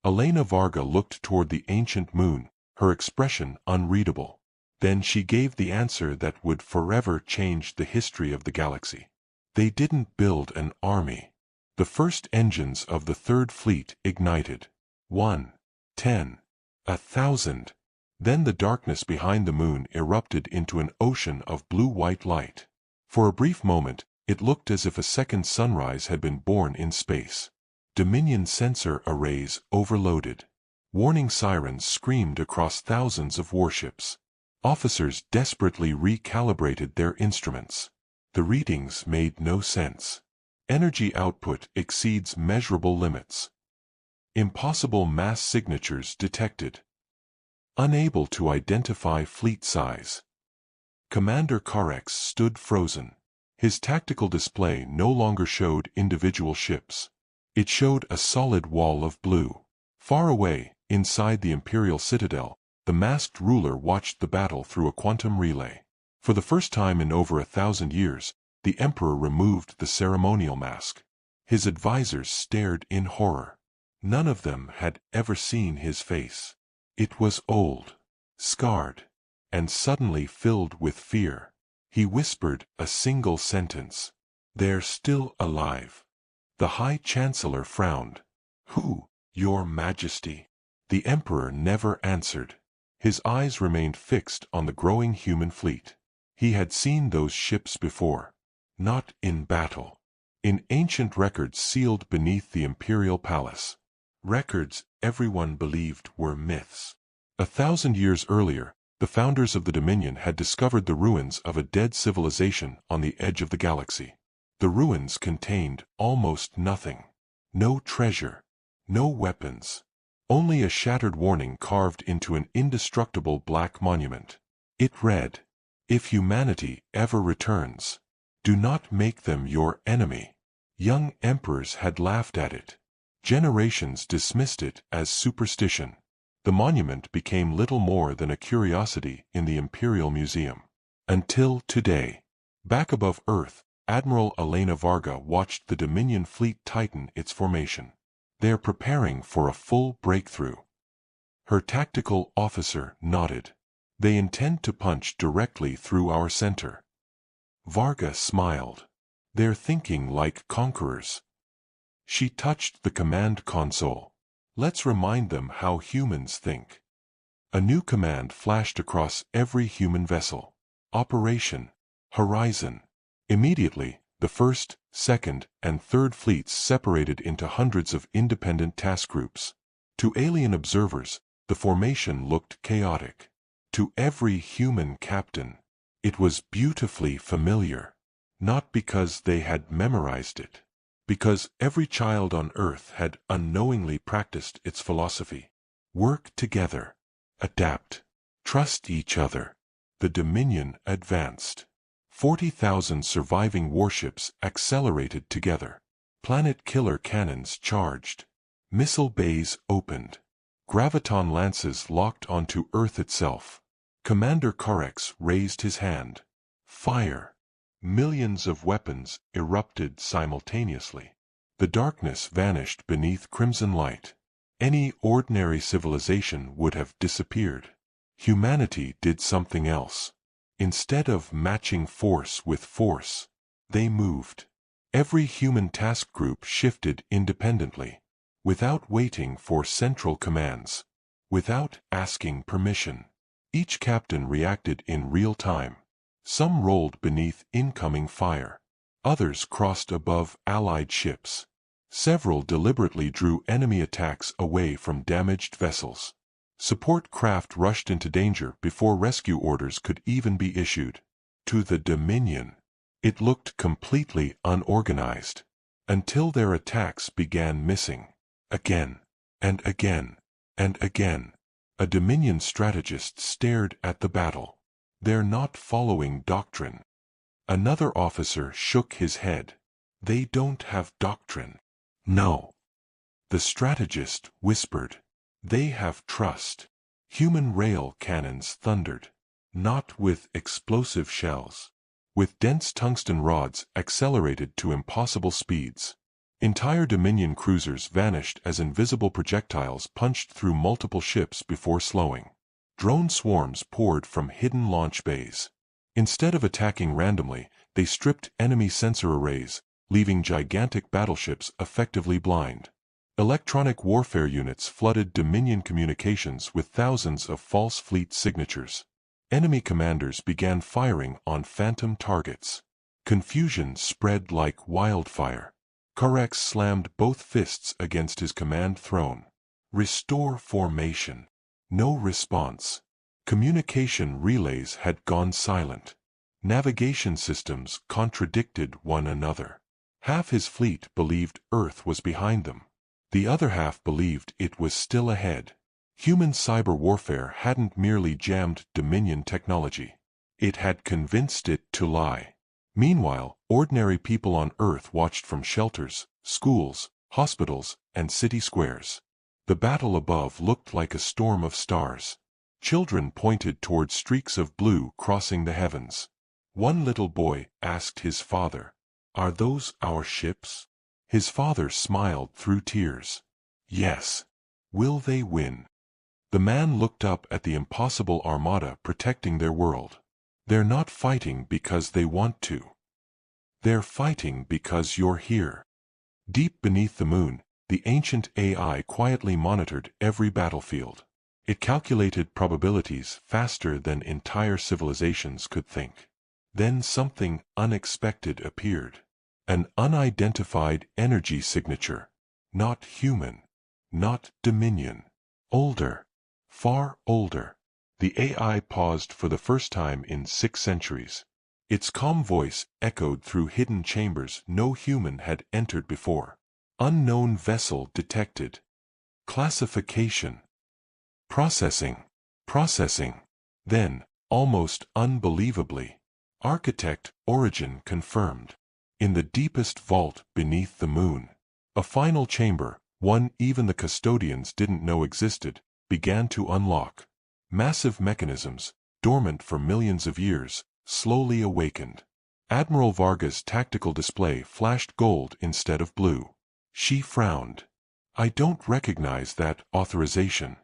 Elena Varga looked toward the ancient moon, her expression unreadable. Then she gave the answer that would forever change the history of the galaxy. They didn't build an army. The first engines of the Third Fleet ignited. 1, 10, 1,000. Then the darkness behind the moon erupted into an ocean of blue-white light. For a brief moment, it looked as if a second sunrise had been born in space. Dominion sensor arrays overloaded. Warning sirens screamed across thousands of warships. Officers desperately recalibrated their instruments. The readings made no sense. Energy output exceeds measurable limits. Impossible mass signatures detected. Unable to identify fleet size. Commander Corex stood frozen. His tactical display no longer showed individual ships. It showed a solid wall of blue. Far away, Inside the Imperial Citadel, the masked ruler watched the battle through a quantum relay. For the first time in over 1,000 years, the Emperor removed the ceremonial mask. His advisors stared in horror. None of them had ever seen his face. It was old, scarred, and suddenly filled with fear. He whispered a single sentence. "They're still alive." The High Chancellor frowned. "Who, Your Majesty?" The Emperor never answered. His eyes remained fixed on the growing human fleet. He had seen those ships before. Not in battle. In ancient records sealed beneath the imperial palace. Records everyone believed were myths. 1,000 years earlier, the founders of the Dominion had discovered the ruins of a dead civilization on the edge of the galaxy. The ruins contained almost nothing. No treasure. No weapons. Only a shattered warning carved into an indestructible black monument. It read, "If humanity ever returns, do not make them your enemy." Young emperors had laughed at it. Generations dismissed it as superstition. The monument became little more than a curiosity in the Imperial Museum. Until today. Back above Earth, Admiral Elena Varga watched the Dominion fleet tighten its formation. "They're preparing for a full breakthrough." Her tactical officer nodded. "They intend to punch directly through our center." Varga smiled. "They're thinking like conquerors." She touched the command console. "Let's remind them how humans think." A new command flashed across every human vessel. Operation Horizon. Immediately, the 1st, 2nd, and 3rd fleets separated into hundreds of independent task groups. To alien observers, the formation looked chaotic. To every human captain, it was beautifully familiar. Not because they had memorized it. Because every child on Earth had unknowingly practiced its philosophy. Work together. Adapt. Trust each other. The Dominion advanced. 40,000 surviving warships accelerated together. Planet killer cannons charged. Missile bays opened. Graviton lances locked onto Earth itself. Commander Korex raised his hand. Fire. Millions of weapons erupted simultaneously. The darkness vanished beneath crimson light. Any ordinary civilization would have disappeared. Humanity did something else. Instead of matching force with force, they moved. Every human task group shifted independently, without waiting for central commands, without asking permission. Each captain reacted in real time. Some rolled beneath incoming fire. Others crossed above Allied ships. Several deliberately drew enemy attacks away from damaged vessels. Support craft rushed into danger before rescue orders could even be issued. To the Dominion, it looked completely unorganized. Until their attacks began missing. Again, and again, and again. A Dominion strategist stared at the battle. "They're not following doctrine." Another officer shook his head. "They don't have doctrine." "No." The strategist whispered. "They have trust." Human rail cannons thundered. Not with explosive shells. With dense tungsten rods accelerated to impossible speeds. Entire Dominion cruisers vanished as invisible projectiles punched through multiple ships before slowing. Drone swarms poured from hidden launch bays. Instead of attacking randomly, they stripped enemy sensor arrays, leaving gigantic battleships effectively blind. Electronic warfare units flooded Dominion communications with thousands of false fleet signatures. Enemy commanders began firing on phantom targets. Confusion spread like wildfire. Korex slammed both fists against his command throne. "Restore formation." No response. Communication relays had gone silent. Navigation systems contradicted one another. Half his fleet believed Earth was behind them. The other half believed it was still ahead. Human cyber warfare hadn't merely jammed Dominion technology. It had convinced it to lie. Meanwhile, ordinary people on Earth watched from shelters, schools, hospitals, and city squares. The battle above looked like a storm of stars. Children pointed toward streaks of blue crossing the heavens. One little boy asked his father, "Are those our ships?" His father smiled through tears. "Yes." "Will they win?" The man looked up at the impossible armada protecting their world. "They're not fighting because they want to. They're fighting because you're here." Deep beneath the moon, the ancient AI quietly monitored every battlefield. It calculated probabilities faster than entire civilizations could think. Then something unexpected appeared. An unidentified energy signature. Not human. Not Dominion. Older. Far older. The AI paused for the first time in 6 centuries. Its calm voice echoed through hidden chambers no human had entered before. Unknown vessel detected. Classification. Processing. Processing. Then, almost unbelievably, architect origin confirmed. In the deepest vault beneath the moon, a final chamber, one even the custodians didn't know existed, began to unlock. Massive mechanisms, dormant for millions of years, slowly awakened. Admiral Varga's tactical display flashed gold instead of blue. She frowned. "I don't recognize that authorization."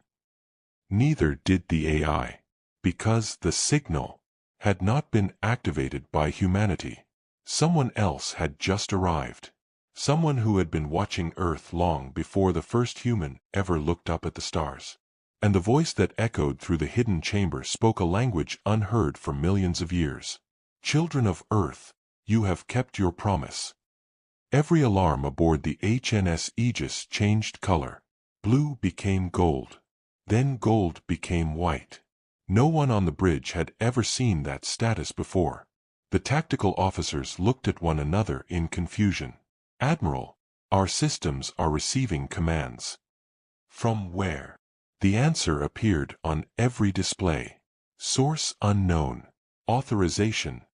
Neither did the AI. Because the signal had not been activated by humanity. Someone else had just arrived. Someone who had been watching Earth long before the first human ever looked up at the stars. And the voice that echoed through the hidden chamber spoke a language unheard for millions of years. "Children of Earth, you have kept your promise." Every alarm aboard the HNS Aegis changed color. Blue became gold. Then gold became white. No one on the bridge had ever seen that status before. The tactical officers looked at one another in confusion. "Admiral, our systems are receiving commands." "From where?" The answer appeared on every display. "Source unknown. Authorization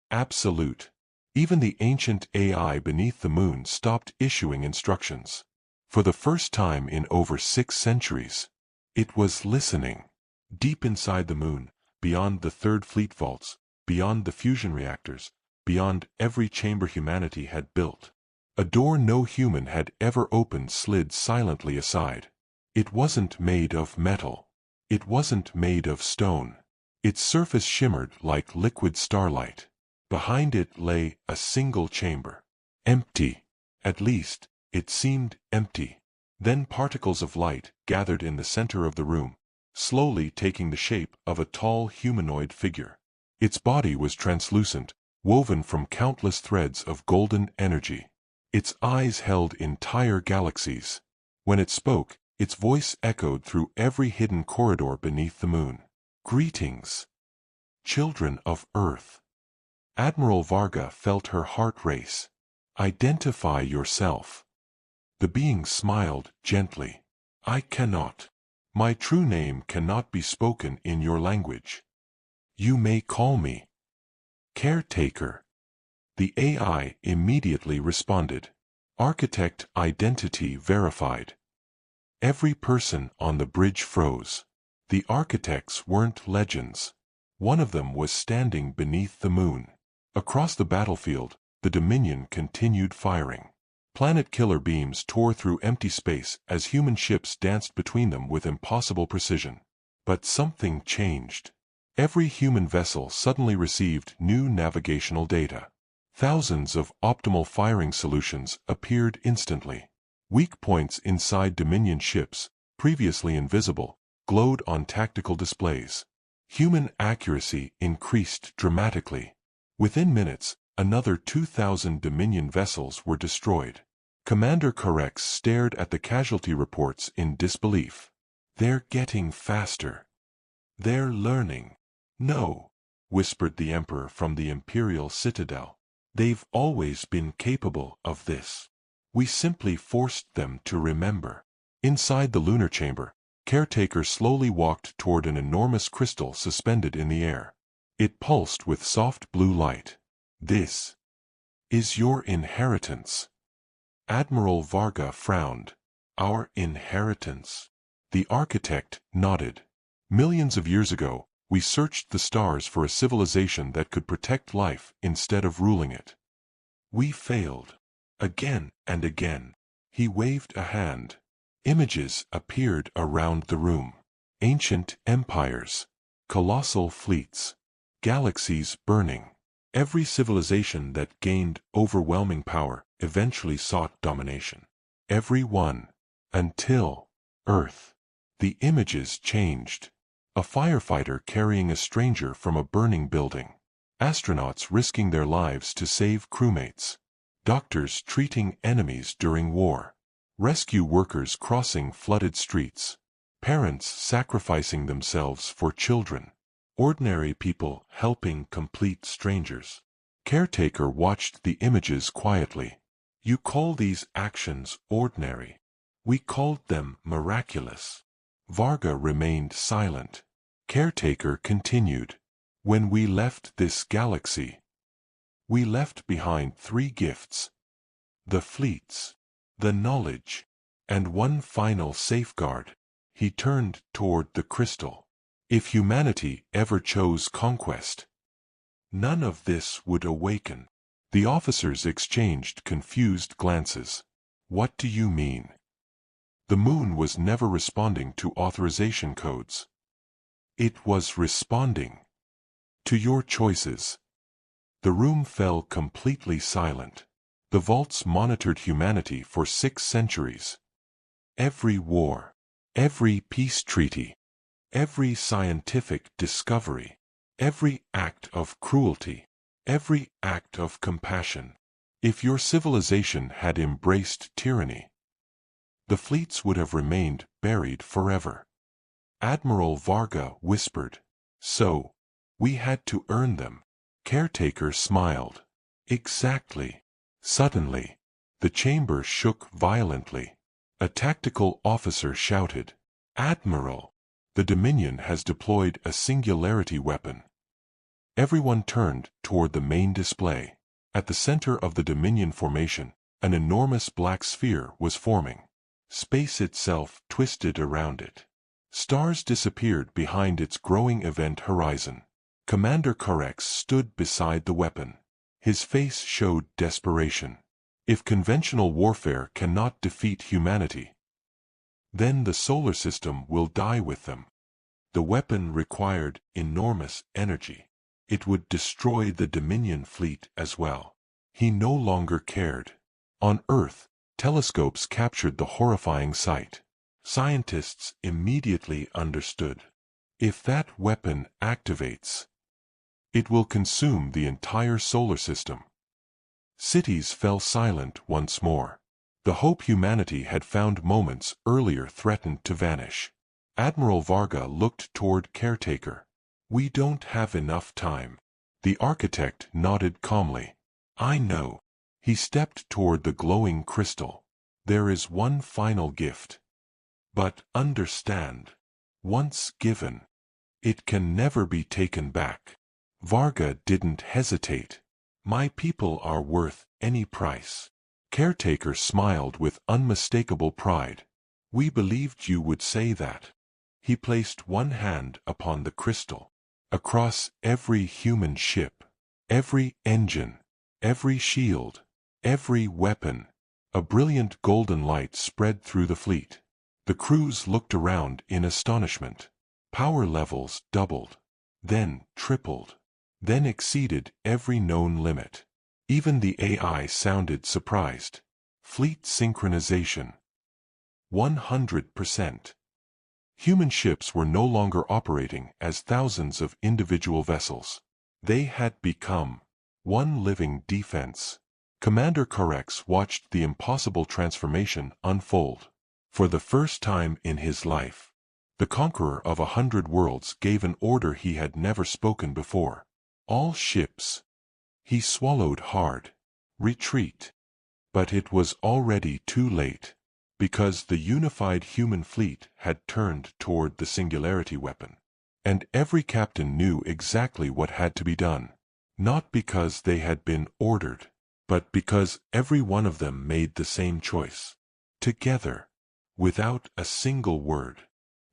absolute." Even the ancient AI beneath the moon stopped issuing instructions. For the first time in over 6 centuries, it was listening. Deep inside the moon, beyond the Third Fleet vaults, beyond the fusion reactors, beyond every chamber humanity had built, a door no human had ever opened slid silently aside. It wasn't made of metal. It wasn't made of stone. Its surface shimmered like liquid starlight. Behind it lay a single chamber. Empty. At least, it seemed empty. Then particles of light gathered in the center of the room, slowly taking the shape of a tall humanoid figure. Its body was translucent, woven from countless threads of golden energy. Its eyes held entire galaxies. When it spoke, its voice echoed through every hidden corridor beneath the moon. "Greetings, children of Earth." Admiral Varga felt her heart race. "Identify yourself." The being smiled gently. "I cannot. My true name cannot be spoken in your language. You may call me Caretaker." The AI immediately responded. "Architect identity verified." Every person on the bridge froze. The architects weren't legends. One of them was standing beneath the moon. Across the battlefield, the Dominion continued firing. Planet killer beams tore through empty space as human ships danced between them with impossible precision. But something changed. Every human vessel suddenly received new navigational data. Thousands of optimal firing solutions appeared instantly. Weak points inside Dominion ships, previously invisible, glowed on tactical displays. Human accuracy increased dramatically. Within minutes, another 2,000 Dominion vessels were destroyed. Commander Korex stared at the casualty reports in disbelief. "They're getting faster. They're learning." "No," whispered the Emperor from the Imperial Citadel. "They've always been capable of this. We simply forced them to remember." Inside the lunar chamber, Caretaker slowly walked toward an enormous crystal suspended in the air. It pulsed with soft blue light. "This is your inheritance." Admiral Varga frowned. Our inheritance. The architect nodded. Millions of years ago, we searched the stars for a civilization that could protect life instead of ruling it. We failed. Again and again. He waved a hand. Images appeared around the room. Ancient empires. Colossal fleets. Galaxies burning. Every civilization that gained overwhelming power eventually sought domination. Every one. Until Earth. The images changed. A firefighter carrying a stranger from a burning building. Astronauts risking their lives to save crewmates. Doctors treating enemies during war. Rescue workers crossing flooded streets. Parents sacrificing themselves for children. Ordinary people helping complete strangers. Caretaker watched the images quietly. You call these actions ordinary. We called them miraculous. Varga remained silent. Caretaker continued. When we left this galaxy, we left behind 3 gifts. The fleets, the knowledge, and one final safeguard. He turned toward the crystal. If humanity ever chose conquest, none of this would awaken. The officers exchanged confused glances. What do you mean? The moon was never responding to authorization codes. It was responding to your choices. The room fell completely silent. The vaults monitored humanity for 6 centuries. Every war, every peace treaty, every scientific discovery, every act of cruelty, every act of compassion. If your civilization had embraced tyranny, the fleets would have remained buried forever. Admiral Varga whispered. So, we had to earn them. Caretaker smiled. Exactly. Suddenly, the chamber shook violently. A tactical officer shouted, Admiral, the Dominion has deployed a singularity weapon. Everyone turned toward the main display. At the center of the Dominion formation, an enormous black sphere was forming. Space itself twisted around it. Stars disappeared behind its growing event horizon. Commander Korex stood beside the weapon. His face showed desperation. If conventional warfare cannot defeat humanity, then the solar system will die with them. The weapon required enormous energy. It would destroy the Dominion fleet as well. He no longer cared. On Earth, telescopes captured the horrifying sight. Scientists immediately understood. If that weapon activates, it will consume the entire solar system. Cities fell silent once more. The hope humanity had found moments earlier threatened to vanish. Admiral Varga looked toward Caretaker. We don't have enough time. The architect nodded calmly. I know. He stepped toward the glowing crystal. There is one final gift. But understand, once given, it can never be taken back. Varga didn't hesitate. My people are worth any price. Caretaker smiled with unmistakable pride. We believed you would say that. He placed one hand upon the crystal. Across every human ship, every engine, every shield, every weapon, a brilliant golden light spread through the fleet. The crews looked around in astonishment. Power levels doubled, then tripled, then exceeded every known limit. Even the AI sounded surprised. Fleet synchronization. 100%. Human ships were no longer operating as thousands of individual vessels. They had become one living defense. Commander Korex watched the impossible transformation unfold. For the first time in his life, the conqueror of 100 worlds gave an order he had never spoken before. All ships. He swallowed hard. Retreat. But it was already too late. Because the unified human fleet had turned toward the singularity weapon. And every captain knew exactly what had to be done. Not because they had been ordered, but because every one of them made the same choice. Together. without a single word.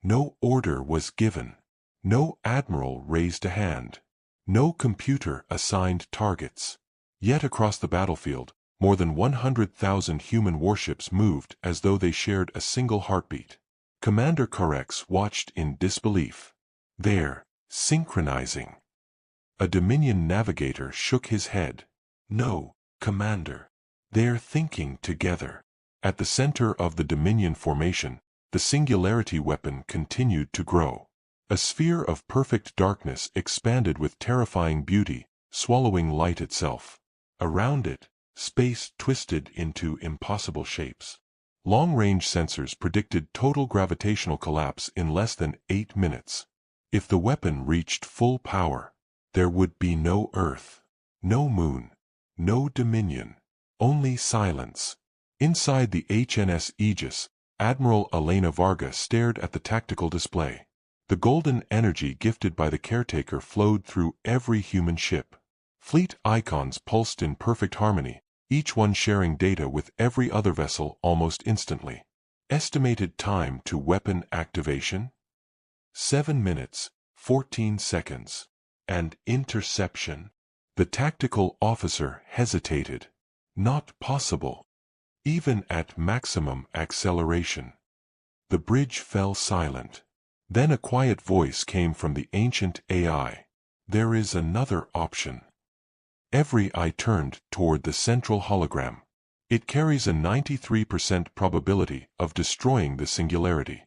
No order was given. No admiral raised a hand. No computer assigned targets. Yet across the battlefield, more than 100,000 human warships moved as though they shared a single heartbeat. Commander Korex watched in disbelief. They're synchronizing. A Dominion navigator shook his head. No, Commander. They're thinking together. At the center of the Dominion formation, the singularity weapon continued to grow. A sphere of perfect darkness expanded with terrifying beauty, swallowing light itself. Around it, space twisted into impossible shapes. Long-range sensors predicted total gravitational collapse in less than 8 minutes. If the weapon reached full power, there would be no Earth, no Moon, no Dominion, only silence. Inside the HNS Aegis, Admiral Elena Varga stared at the tactical display. The golden energy gifted by the caretaker flowed through every human ship. Fleet icons pulsed in perfect harmony, each one sharing data with every other vessel almost instantly. Estimated time to weapon activation? 7 minutes, 14 seconds. And interception? The tactical officer hesitated. Not possible. Even at maximum acceleration. The bridge fell silent. Then a quiet voice came from the ancient AI. There is another option. Every eye turned toward the central hologram. It carries a 93% probability of destroying the singularity.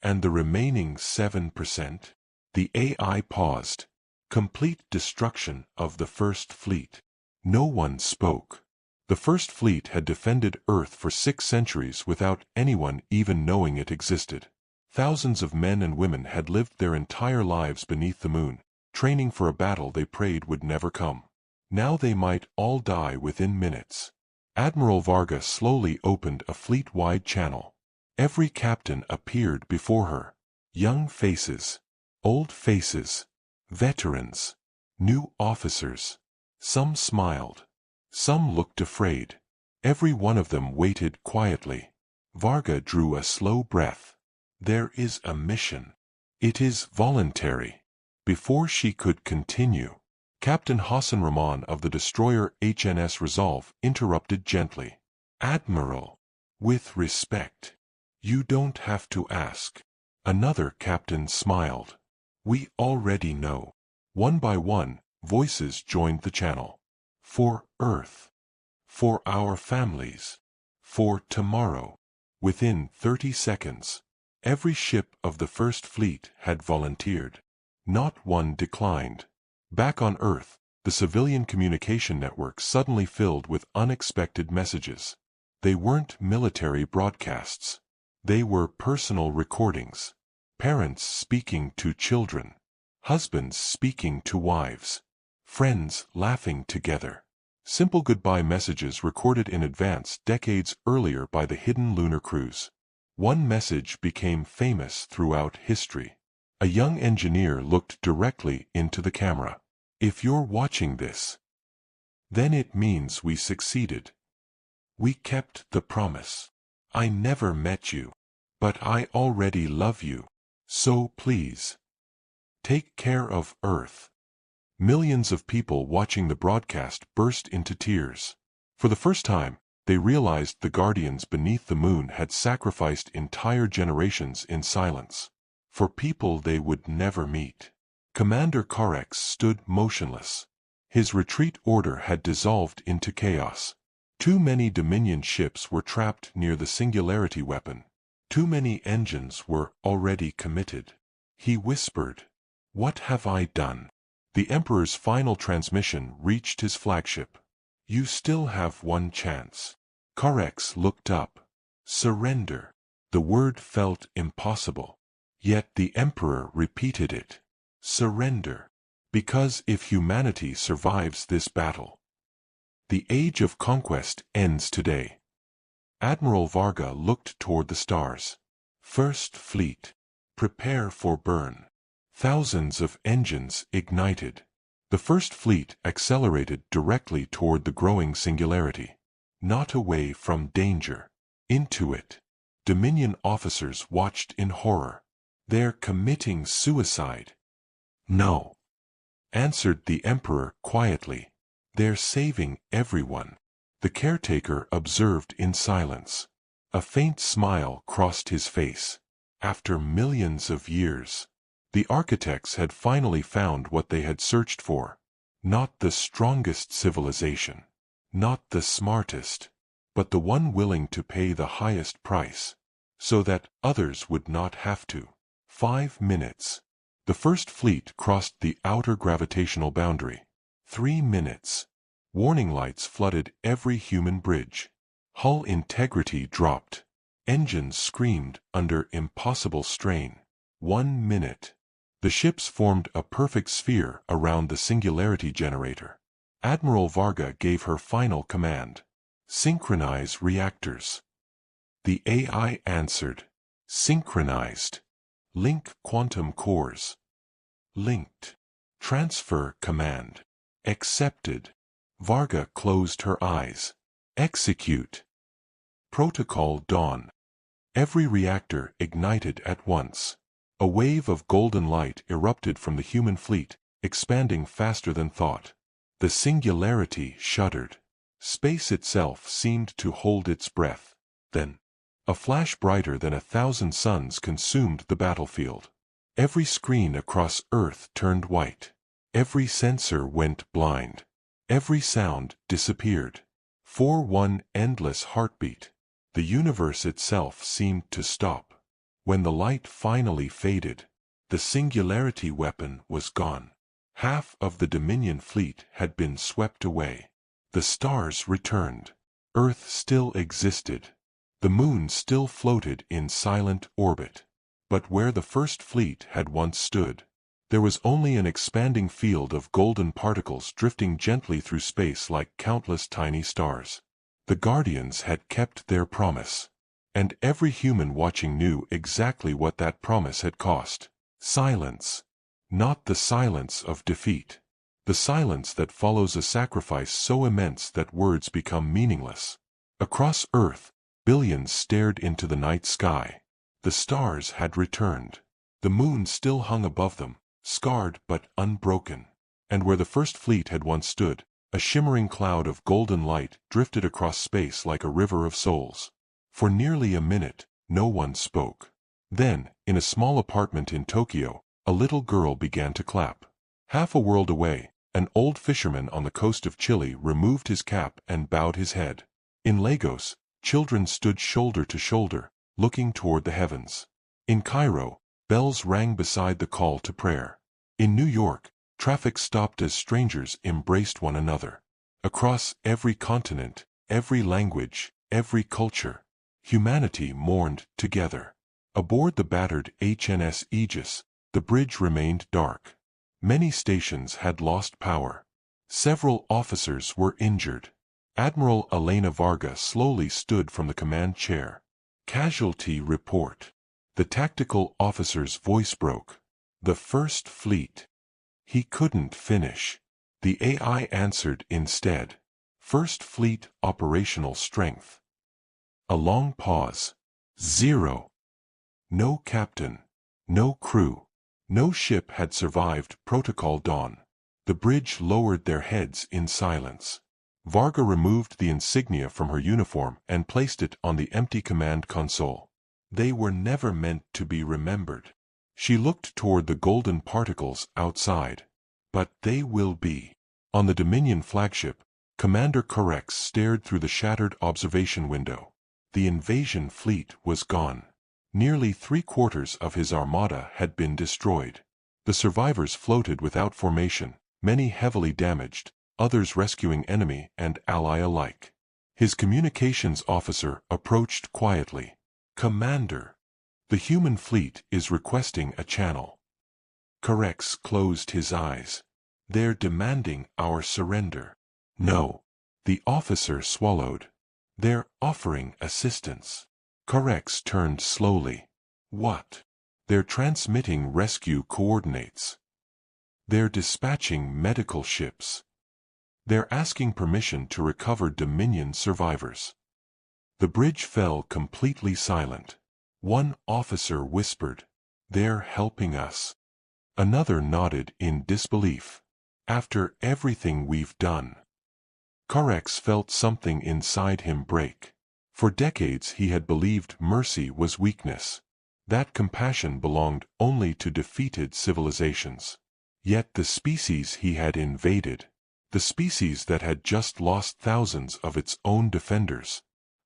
And the remaining 7%? The AI paused. Complete destruction of the First Fleet. No one spoke. The First Fleet had defended Earth for 6 centuries without anyone even knowing it existed. Thousands of men and women had lived their entire lives beneath the moon, training for a battle they prayed would never come. Now they might all die within minutes. Admiral Varga slowly opened a fleet-wide channel. Every captain appeared before her. Young faces, old faces, veterans, new officers. Some smiled. Some looked afraid. Every one of them waited quietly. Varga drew a slow breath. There is a mission. It is voluntary. Before she could continue, Captain Hassan Rahman of the destroyer HNS Resolve interrupted gently. Admiral, with respect, you don't have to ask. Another captain smiled. We already know. One by one, voices joined the channel. For Earth. For our families. For tomorrow. Within 30 seconds, every ship of the First Fleet had volunteered. Not one declined. Back on Earth, the civilian communication network suddenly filled with unexpected messages. They weren't military broadcasts. They were personal recordings. Parents speaking to children. Husbands speaking to wives. Friends laughing together. Simple goodbye messages recorded in advance decades earlier by the hidden lunar crews. One message became famous throughout history. A young engineer looked directly into the camera. If you're watching this, then it means we succeeded. We kept the promise. I never met you, but I already love you. So please, take care of Earth. Millions of people watching the broadcast burst into tears. For the first time, they realized the guardians beneath the moon had sacrificed entire generations in silence. For people they would never meet. Commander Korex stood motionless. His retreat order had dissolved into chaos. Too many Dominion ships were trapped near the singularity weapon. Too many engines were already committed. He whispered, "What have I done?" The Emperor's final transmission reached his flagship. You still have one chance. Korex looked up. Surrender. The word felt impossible. Yet the Emperor repeated it. Surrender. Because if humanity survives this battle, the age of conquest ends today. Admiral Varga looked toward the stars. First Fleet. Prepare for burn. Thousands of engines ignited. The First Fleet accelerated directly toward the growing singularity. Not away from danger. Into it. Dominion officers watched in horror. "They're committing suicide." "No," answered the Emperor quietly. "They're saving everyone." The caretaker observed in silence. A faint smile crossed his face. After millions of years, the architects had finally found what they had searched for. Not the strongest civilization, not the smartest, but the one willing to pay the highest price, so that others would not have to. 5 minutes. The first fleet crossed the outer gravitational boundary. 3 minutes. Warning lights flooded every human bridge. Hull integrity dropped. Engines screamed under impossible strain. 1 minute. The ships formed a perfect sphere around the singularity generator. Admiral Varga gave her final command. "Synchronize reactors." The AI answered. "Synchronized." "Link quantum cores." "Linked." "Transfer command." "Accepted." Varga closed her eyes. "Execute." Protocol Dawn. Every reactor ignited at once. A wave of golden light erupted from the human fleet, expanding faster than thought. The singularity shuddered. Space itself seemed to hold its breath. Then, a flash brighter than 1,000 suns consumed the battlefield. Every screen across Earth turned white. Every sensor went blind. Every sound disappeared. For one endless heartbeat, the universe itself seemed to stop. When the light finally faded, the singularity weapon was gone. Half of the Dominion fleet had been swept away. The stars returned. Earth still existed. The moon still floated in silent orbit. But where the first fleet had once stood, there was only an expanding field of golden particles drifting gently through space like countless tiny stars. The Guardians had kept their promise. And every human watching knew exactly what that promise had cost. Silence. Not the silence of defeat. The silence that follows a sacrifice so immense that words become meaningless. Across Earth, billions stared into the night sky. The stars had returned. The moon still hung above them, scarred but unbroken. And where the first fleet had once stood, a shimmering cloud of golden light drifted across space like a river of souls. For nearly a minute, no one spoke. Then, in a small apartment in Tokyo, a little girl began to clap. Half a world away, an old fisherman on the coast of Chile removed his cap and bowed his head. In Lagos, children stood shoulder to shoulder, looking toward the heavens. In Cairo, bells rang beside the call to prayer. In New York, traffic stopped as strangers embraced one another. Across every continent, every language, every culture, humanity mourned together. Aboard the battered HNS Aegis, the bridge remained dark. Many stations had lost power. Several officers were injured. Admiral Elena Varga slowly stood from the command chair. "Casualty report." The tactical officer's voice broke. "The first fleet." He couldn't finish. The AI answered instead. "First fleet operational strength." A long pause. 0. No captain. No crew. No ship had survived Protocol Dawn. The bridge lowered their heads in silence. Varga removed the insignia from her uniform and placed it on the empty command console. They were never meant to be remembered. She looked toward the golden particles outside. But they will be. On the Dominion flagship, Commander Corex stared through the shattered observation window. The invasion fleet was gone. Nearly 3/4 of his armada had been destroyed. The survivors floated without formation, many heavily damaged, others rescuing enemy and ally alike. His communications officer approached quietly. "Commander, the human fleet is requesting a channel." Corex closed his eyes. "They're demanding our surrender." "No." The officer swallowed. "They're offering assistance." Corex turned slowly. "What?" "They're transmitting rescue coordinates. They're dispatching medical ships. They're asking permission to recover Dominion survivors." The bridge fell completely silent. One officer whispered, "They're helping us." Another nodded in disbelief. "After everything we've done." Corex felt something inside him break. For decades he had believed mercy was weakness, that compassion belonged only to defeated civilizations. Yet the species he had invaded, the species that had just lost thousands of its own defenders,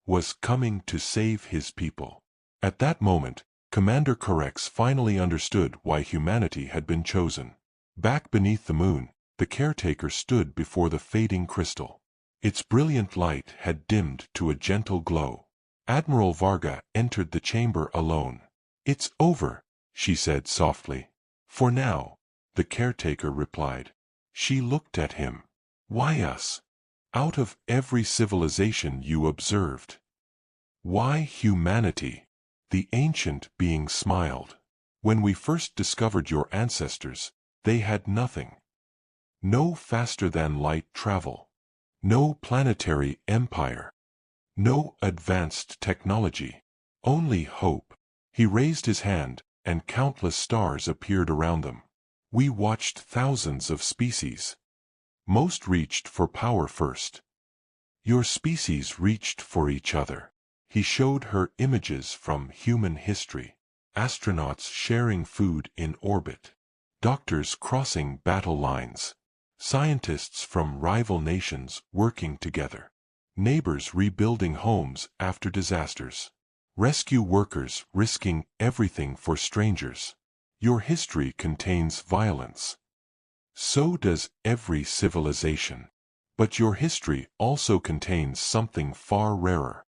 was coming to save his people. At that moment, Commander Corex finally understood why humanity had been chosen. Back beneath the moon, the caretaker stood before the fading crystal. Its brilliant light had dimmed to a gentle glow. Admiral Varga entered the chamber alone. "It's over," she said softly. "For now," the caretaker replied. She looked at him. "Why us? Out of every civilization you observed. Why humanity?" The ancient being smiled. "When we first discovered your ancestors, they had nothing. No faster-than-light travel. No planetary empire. No advanced technology. Only hope." He raised his hand, and countless stars appeared around them. "We watched thousands of species. Most reached for power first. Your species reached for each other." He showed her images from human history. Astronauts sharing food in orbit. Doctors crossing battle lines. Scientists from rival nations working together. Neighbors rebuilding homes after disasters. Rescue workers risking everything for strangers. Your history contains violence. So does every civilization. But your history also contains something far rarer.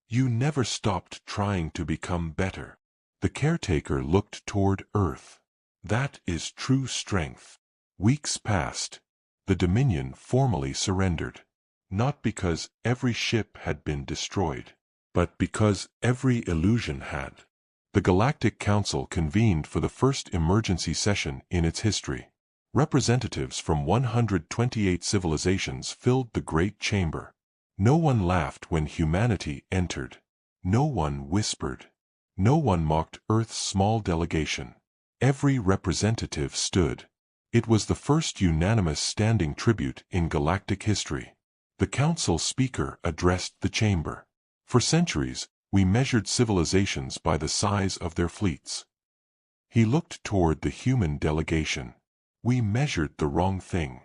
You never stopped trying to become better. The caretaker looked toward Earth. "That is true strength." Weeks passed. The Dominion formally surrendered. Not because every ship had been destroyed, but because every illusion had. The Galactic Council convened for the first emergency session in its history. Representatives from 128 civilizations filled the great chamber. No one laughed when humanity entered. No one whispered. No one mocked Earth's small delegation. Every representative stood. It was the first unanimous standing tribute in galactic history. The council speaker addressed the chamber. "For centuries, we measured civilizations by the size of their fleets." He looked toward the human delegation. "We measured the wrong thing."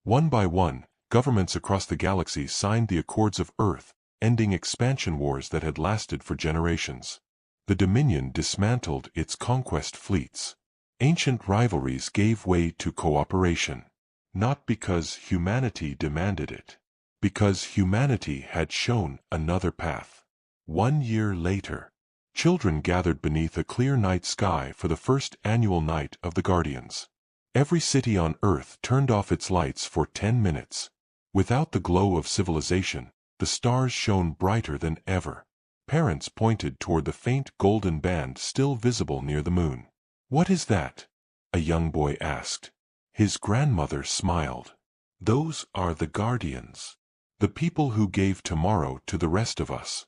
One by one, governments across the galaxy signed the Accords of Earth, ending expansion wars that had lasted for generations. The Dominion dismantled its conquest fleets. Ancient rivalries gave way to cooperation. Not because humanity demanded it. Because humanity had shown another path. 1 year later, children gathered beneath a clear night sky for the first annual Night of the Guardians. Every city on Earth turned off its lights for 10 minutes. Without the glow of civilization, the stars shone brighter than ever. Parents pointed toward the faint golden band still visible near the moon. "What is that?" a young boy asked. His grandmother smiled. "Those are the Guardians. The people who gave tomorrow to the rest of us."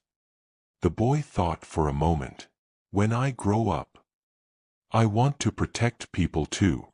The boy thought for a moment. "When I grow up, I want to protect people too."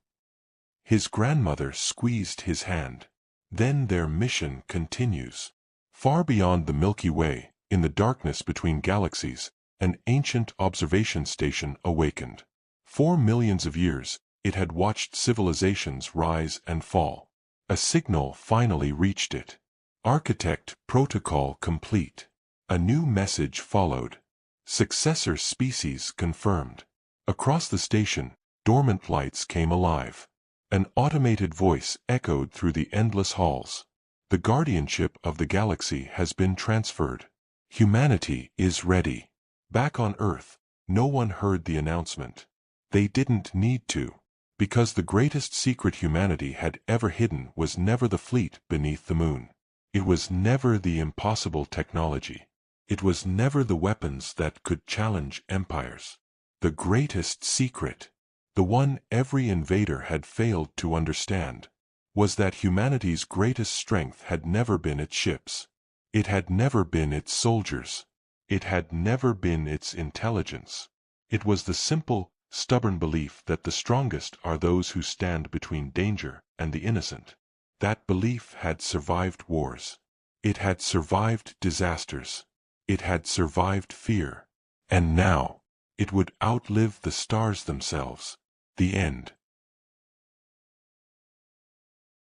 His grandmother squeezed his hand. "Then their mission continues. Far beyond the Milky Way, in the darkness between galaxies, an ancient observation station awakened. For millions of years, it had watched civilizations rise and fall. A signal finally reached it. Architect protocol complete. A new message followed. Successor species confirmed. Across the station, dormant lights came alive. An automated voice echoed through the endless halls. "The guardianship of the galaxy has been transferred. Humanity is ready." Back on Earth, no one heard the announcement. They didn't need to. Because the greatest secret humanity had ever hidden was never the fleet beneath the moon. It was never the impossible technology. It was never the weapons that could challenge empires. The greatest secret, the one every invader had failed to understand, was that humanity's greatest strength had never been its ships. It had never been its soldiers. It had never been its intelligence. It was the simple, stubborn belief that the strongest are those who stand between danger and the innocent. That belief had survived wars. It had survived disasters. It had survived fear. And now, it would outlive the stars themselves. The end.